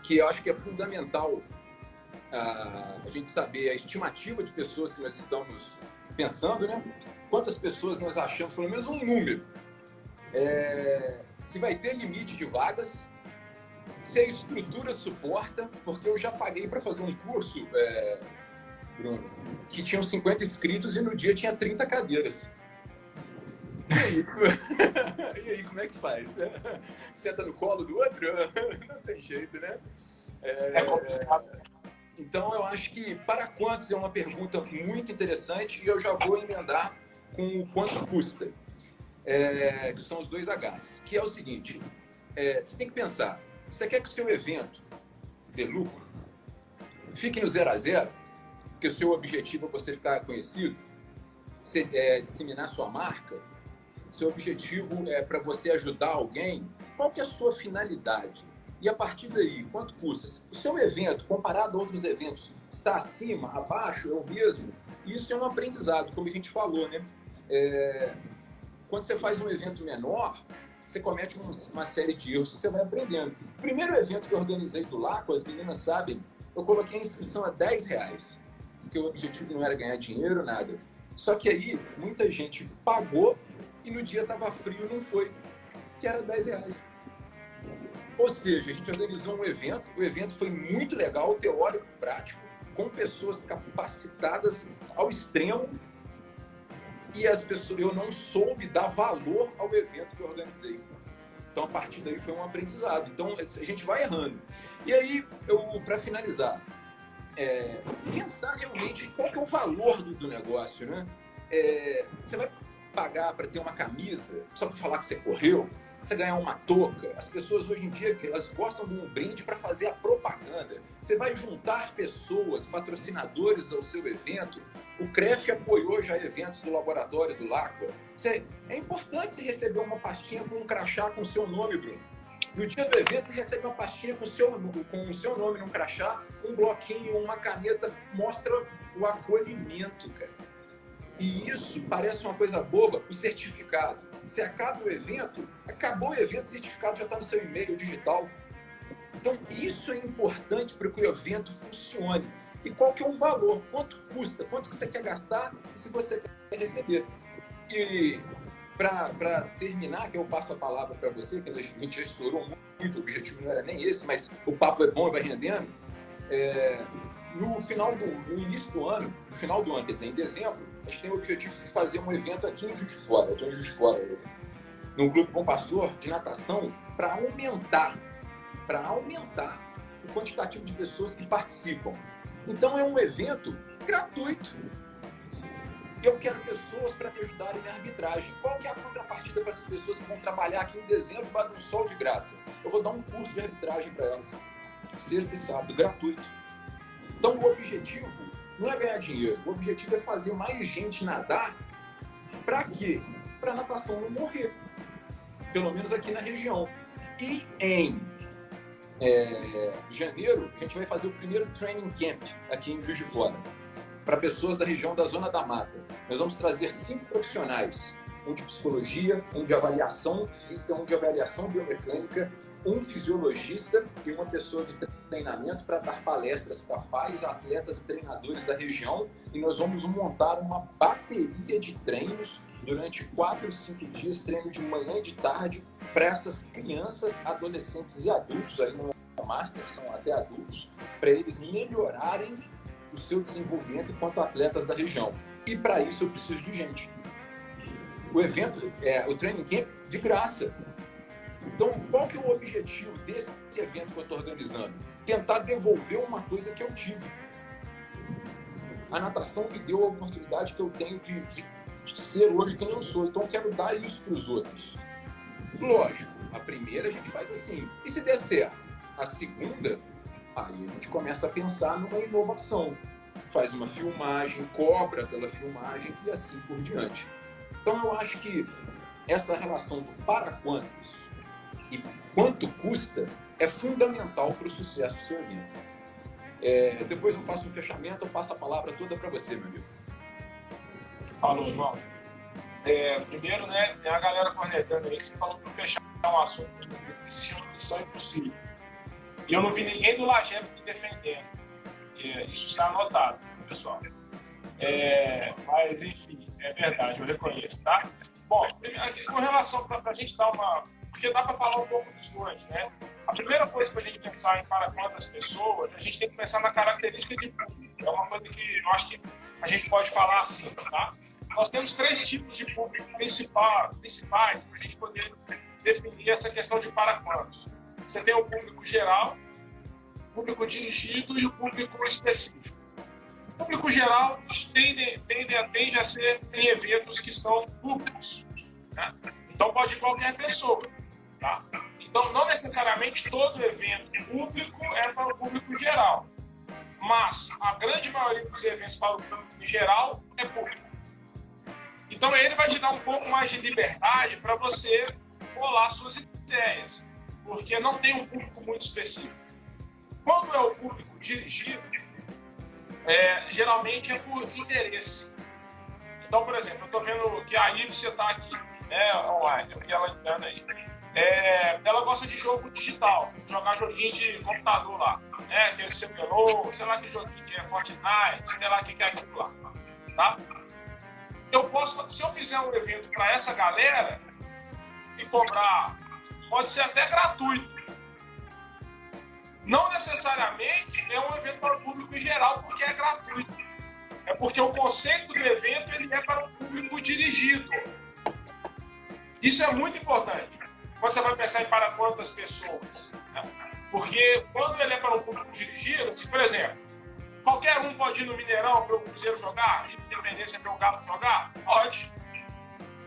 Que eu acho que é fundamental a gente saber a estimativa de pessoas que nós estamos pensando, né? Quantas pessoas nós achamos, pelo menos um número. Se vai ter limite de vagas, se a estrutura suporta, porque eu já paguei para fazer um curso, Bruno, que tinham 50 inscritos e no dia tinha 30 cadeiras. E aí, como é que faz? Senta no colo do outro? Não tem jeito, né? É complicado. Então, eu acho que para quantos é uma pergunta muito interessante e eu já vou emendar com o quanto custa, que são os 2Hs, que é o seguinte, você tem que pensar, você quer que o seu evento dê lucro? Fique no 0 a 0, porque o seu objetivo é você ficar conhecido, disseminar sua marca. seu objetivo é para você ajudar alguém, qual que é a sua finalidade? E a partir daí, quanto custa? O seu evento, comparado a outros eventos, está acima, abaixo, é o mesmo? Isso é um aprendizado, como a gente falou, né? Quando você faz um evento menor, você comete uma série de erros que você vai aprendendo. O primeiro evento que eu organizei do Laco, as meninas sabem, eu coloquei a inscrição a R$10, porque o objetivo não era ganhar dinheiro, nada. Só que aí, muita gente pagou e no dia estava frio, não foi, que era R$10. Ou seja, a gente organizou um evento, o evento foi muito legal, teórico, prático, com pessoas capacitadas ao extremo, e as pessoas, eu não soube dar valor ao evento que eu organizei. Então, a partir daí foi um aprendizado. Então, a gente vai errando. E aí, para finalizar, pensar realmente qual que é o valor do negócio, né? Você vai pagar para ter uma camisa só para falar que você correu? Você ganhar uma touca? As pessoas hoje em dia, elas gostam de um brinde para fazer a propaganda. Você vai juntar pessoas, patrocinadores ao seu evento. O CREF apoiou já eventos do Laboratório do Laco. É importante você receber uma pastinha com um crachá com o seu nome, Bruno. No dia do evento, você recebe uma pastinha com o seu nome num crachá, um bloquinho, uma caneta. Mostra o acolhimento, cara. E isso parece uma coisa boba, o certificado. Você acaba o evento, acabou o evento, o certificado já está no seu e-mail digital. Então, isso é importante para que o evento funcione. E qual que é o valor? Quanto custa? Quanto que você quer gastar e se você quer receber? E para terminar, que eu passo a palavra para você, que a gente já estourou muito, o objetivo não era nem esse, mas o papo é bom e vai rendendo. No início do ano, no final do ano, quer dizer, em dezembro, a gente tem o objetivo de fazer um evento aqui em Juiz de Fora. Eu estou em Juiz de Fora hoje, no Clube Bom Pastor de natação, para aumentar o quantitativo de pessoas que participam. Então é um evento gratuito. Eu quero pessoas para me ajudarem na arbitragem. Qual que é a contrapartida para essas pessoas que vão trabalhar aqui em dezembro para um sol de graça? Eu vou dar um curso de arbitragem para elas, sexta e sábado, gratuito. Então o objetivo não é ganhar dinheiro, o objetivo é fazer mais gente nadar. Para quê? Para a natação não morrer, pelo menos aqui na região. E em janeiro, a gente vai fazer o primeiro training camp aqui em Juiz de Fora, para pessoas da região da Zona da Mata. Nós vamos trazer 5 profissionais, um de psicologia, um de avaliação física, um de avaliação biomecânica, um fisiologista e uma pessoa de treinamento para dar palestras para pais, atletas e treinadores da região. E nós vamos montar uma bateria de treinos durante 4 ou 5 dias, treino de manhã e de tarde, para essas crianças, adolescentes e adultos, aí no Master são até adultos, para eles melhorarem o seu desenvolvimento enquanto atletas da região. E para isso eu preciso de gente. O evento, o Training Camp, de graça. Então, qual que é o objetivo desse evento que eu estou organizando? Tentar devolver uma coisa que eu tive. A natação me deu a oportunidade que eu tenho de ser hoje quem eu sou. Então, eu quero dar isso para os outros. Lógico, a primeira a gente faz assim. E se der certo? A segunda, aí a gente começa a pensar numa inovação. Faz uma filmagem, cobra pela filmagem e assim por diante. Então, eu acho que essa relação do para quantos e quanto custa é fundamental para o sucesso do seu evento. Depois eu faço um fechamento, eu passo a palavra toda para você, meu amigo. Falou, irmão. Primeiro, né, tem a galera cornetando aí que você falou para fechar um assunto que se chama Missão Impossível. E eu não vi ninguém do Lagento me defendendo. Isso está anotado, pessoal. Mas, enfim, é verdade, eu reconheço, tá? Bom, com relação para a gente dar uma... Porque dá para falar um pouco dos dois, né? A primeira coisa para a gente pensar em para quantas pessoas, a gente tem que pensar na característica de público. É uma coisa que eu acho que a gente pode falar assim, tá? Nós temos 3 tipos de público principais para a gente poder definir essa questão de para quantos. Você tem o público geral, o público dirigido e o público específico. O público geral tende a ser em eventos que são públicos, né? Então pode ir qualquer pessoa, tá? Então não necessariamente todo evento público é para o público geral, mas a grande maioria dos eventos para o público em geral é público. Então ele vai te dar um pouco mais de liberdade para você bolar suas ideias, porque não tem um público muito específico. Quando é o público dirigido, geralmente é por interesse. Então, por exemplo, eu estou vendo que a Ive, você está aqui, online, eu vi ela entrando aí. Ela gosta de jogo digital, jogar joguinho de computador lá, aquele CBLOL, sei lá que joguinho que é Fortnite, sei lá que é aquilo lá, tá? Se eu fizer um evento para essa galera e cobrar, pode ser até gratuito. Não necessariamente é um evento para o público em geral, porque é gratuito. É porque o conceito do evento ele é para um público dirigido. Isso é muito importante. Quando você vai pensar em para quantas pessoas. Né? Porque quando ele é para um público dirigido, assim, por exemplo, qualquer um pode ir no Mineirão ver o Cruzeiro jogar, Independência ver o Galo jogar? Pode.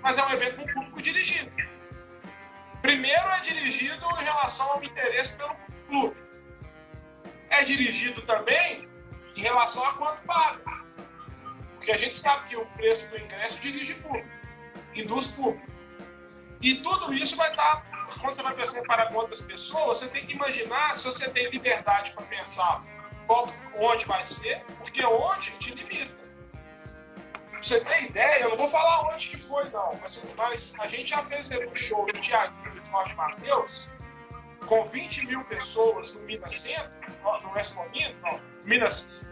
Mas é um evento para um público dirigido. Primeiro é dirigido em relação ao interesse pelo clube. É dirigido também em relação a quanto paga. Porque a gente sabe que o preço do ingresso dirige público, induz público. E tudo isso vai estar, quando você vai pensar para quantas pessoas, você tem que imaginar se você tem liberdade para pensar onde vai ser, porque onde te limita. Pra você ter ideia, eu não vou falar onde que foi, não, mas a gente já fez um show do Thiaguinho e do Jorge Mateus com 20 mil pessoas no Minas Centro, no Expo Minas.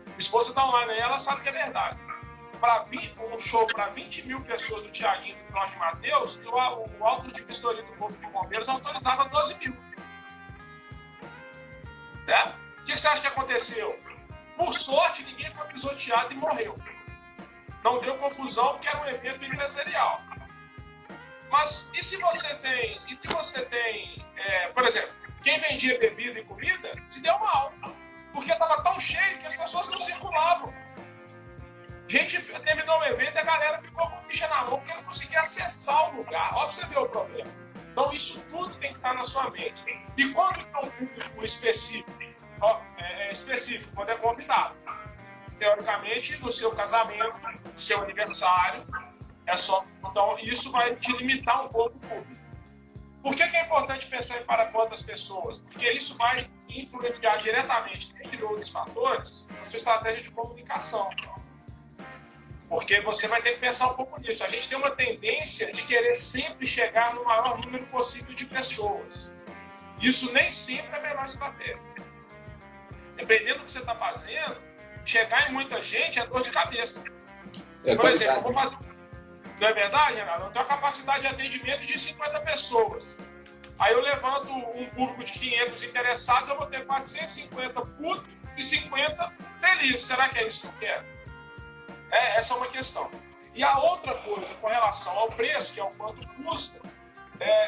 Minha esposa está online aí, ela sabe que é verdade. Para um show para 20 mil pessoas do Thiaguinho e do Jorge Mateus, o alto de vistoria do Corpo de Bombeiros autorizava 12 mil. Né? O que você acha que aconteceu? Por sorte, ninguém foi pisoteado e morreu. Não deu confusão porque era um evento empresarial. Mas e se você tem, por exemplo, quem vendia bebida e comida se deu mal, porque estava tão cheio que as pessoas não circulavam. Gente, terminou o evento e a galera ficou com ficha na mão porque não conseguia acessar o lugar. Olha pra você ver o problema. Então isso tudo tem que estar na sua mente. E quando é um público específico? Específico, quando é convidado. Teoricamente, no seu casamento, no seu aniversário, então isso vai te limitar um pouco o público. Por que é importante pensar em para quantas pessoas? Porque isso vai influenciar diretamente, entre outros fatores, na sua estratégia de comunicação. Porque você vai ter que pensar um pouco nisso. A gente tem uma tendência de querer sempre chegar no maior número possível de pessoas. Isso nem sempre é a melhor estratégia. Dependendo do que você está fazendo, chegar em muita gente é dor de cabeça. Por exemplo, eu vou fazer... Não é verdade, Renato? Eu tenho a capacidade de atendimento de 50 pessoas. Aí eu levanto um público de 500 interessados, eu vou ter 450 putos e 50 felizes. Será que é isso que eu quero? Essa é uma questão. E a outra coisa, com relação ao preço, que é o quanto custa,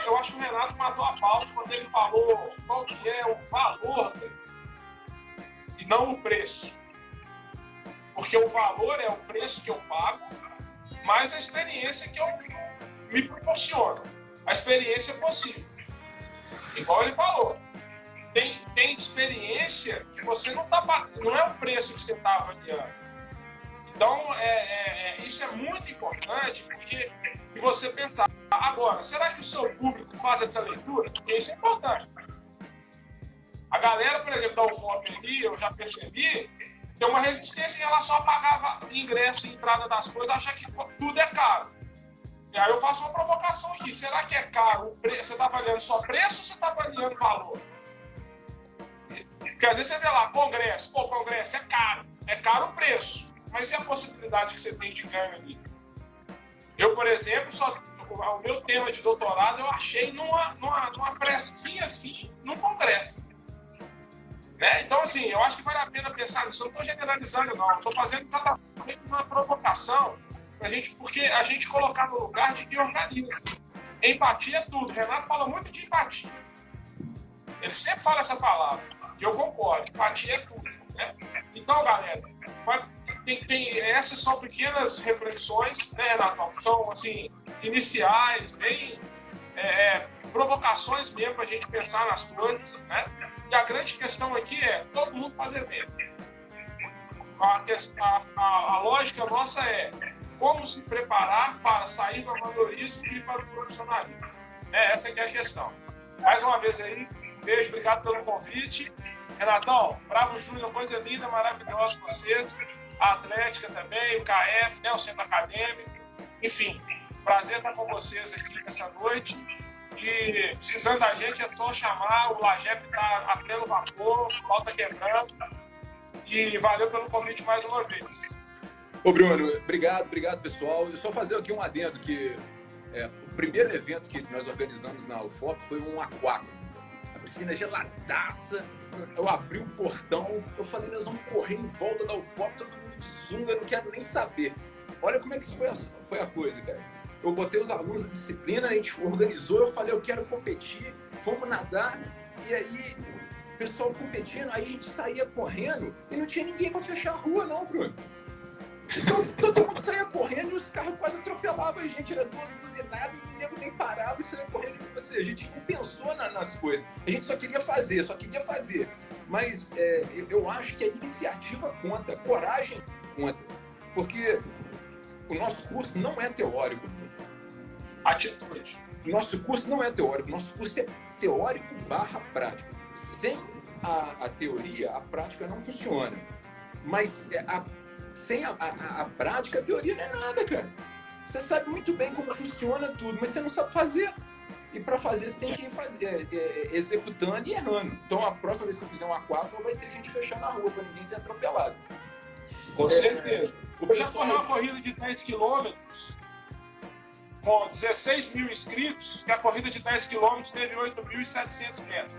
eu acho que o Renato matou a pau quando ele falou qual que é o valor dele, e não o preço. Porque o valor é o preço que eu pago, mais a experiência que eu me proporciono. A experiência possível. Igual ele falou. Tem experiência que você não é o preço que você está avaliando. Então, isso é muito importante, porque você pensar, agora, será que o seu público faz essa leitura? Porque isso é importante. A galera, por exemplo, da UFOP ali, eu já percebi, tem uma resistência em relação a pagar ingresso e entrada das coisas, achar que tudo é caro. E aí eu faço uma provocação aqui, será que é caro? Você está avaliando só preço ou você está avaliando valor? Porque às vezes você vê lá, congresso, congresso é caro o preço. Mas e a possibilidade que você tem de ganho ali? Eu, por exemplo, o meu tema de doutorado eu achei numa fresquinha assim, num congresso. Né? Então, assim, eu acho que vale a pena pensar nisso. Eu não estou generalizando, não. Estou fazendo exatamente uma provocação porque a gente colocar no lugar de quem organiza. Empatia é tudo. O Renato fala muito de empatia. Ele sempre fala essa palavra. E eu concordo. Empatia é tudo. Né? Então, galera, essas são pequenas reflexões, né, Renato? São, assim, iniciais, bem provocações mesmo para a gente pensar nas coisas, né? E a grande questão aqui é todo mundo fazer evento. a lógica nossa é como se preparar para sair do amadorismo e para o profissionalismo. Essa que é a questão. Mais uma vez aí, beijo, obrigado pelo convite. Renatão, Bravo Júnior, coisa linda, maravilhosa com vocês. A Atlética também, o KF, o Centro Acadêmico. Enfim, prazer estar com vocês aqui nessa noite. E precisando da gente é só chamar, o Lagep está a pleno vapor, o pau está quebrando. E valeu pelo convite mais uma vez. Ô Bruno, obrigado pessoal. Eu só fazer aqui um adendo que o primeiro evento que nós organizamos na UFOP foi um aquário. A piscina geladaça, eu abri o portão, eu falei, nós vamos correr em volta da UFOP, todo mundo de sunga, eu não quero nem saber. Olha como é que foi a coisa, cara. Eu botei os alunos da disciplina, a gente organizou, eu falei, eu quero competir, fomos nadar, e aí o pessoal competindo, aí a gente saía correndo e não tinha ninguém para fechar a rua não, Bruno. Então todo mundo saía correndo e os carros quase atropelavam a gente, era duas buzinadas e o nego nem parava e saía correndo. Tipo assim, a gente não pensou nas coisas, a gente só queria fazer. Mas eu acho que a iniciativa conta, a coragem conta, porque o nosso curso não é teórico. Atitude. Nosso curso não é teórico, nosso curso é teórico / prático. Sem a teoria, a prática não funciona. Mas sem a prática, a teoria não é nada, cara. Você sabe muito bem como funciona tudo, mas você não sabe fazer. E para fazer, você tem que ir executando e errando. Então, a próxima vez que eu fizer um A4, vai ter gente fechando a rua para ninguém ser atropelado. Com certeza. Eu já corri uma corrida de 10 quilômetros com 16 mil inscritos, que a corrida de 10 quilômetros teve 8.700 metros.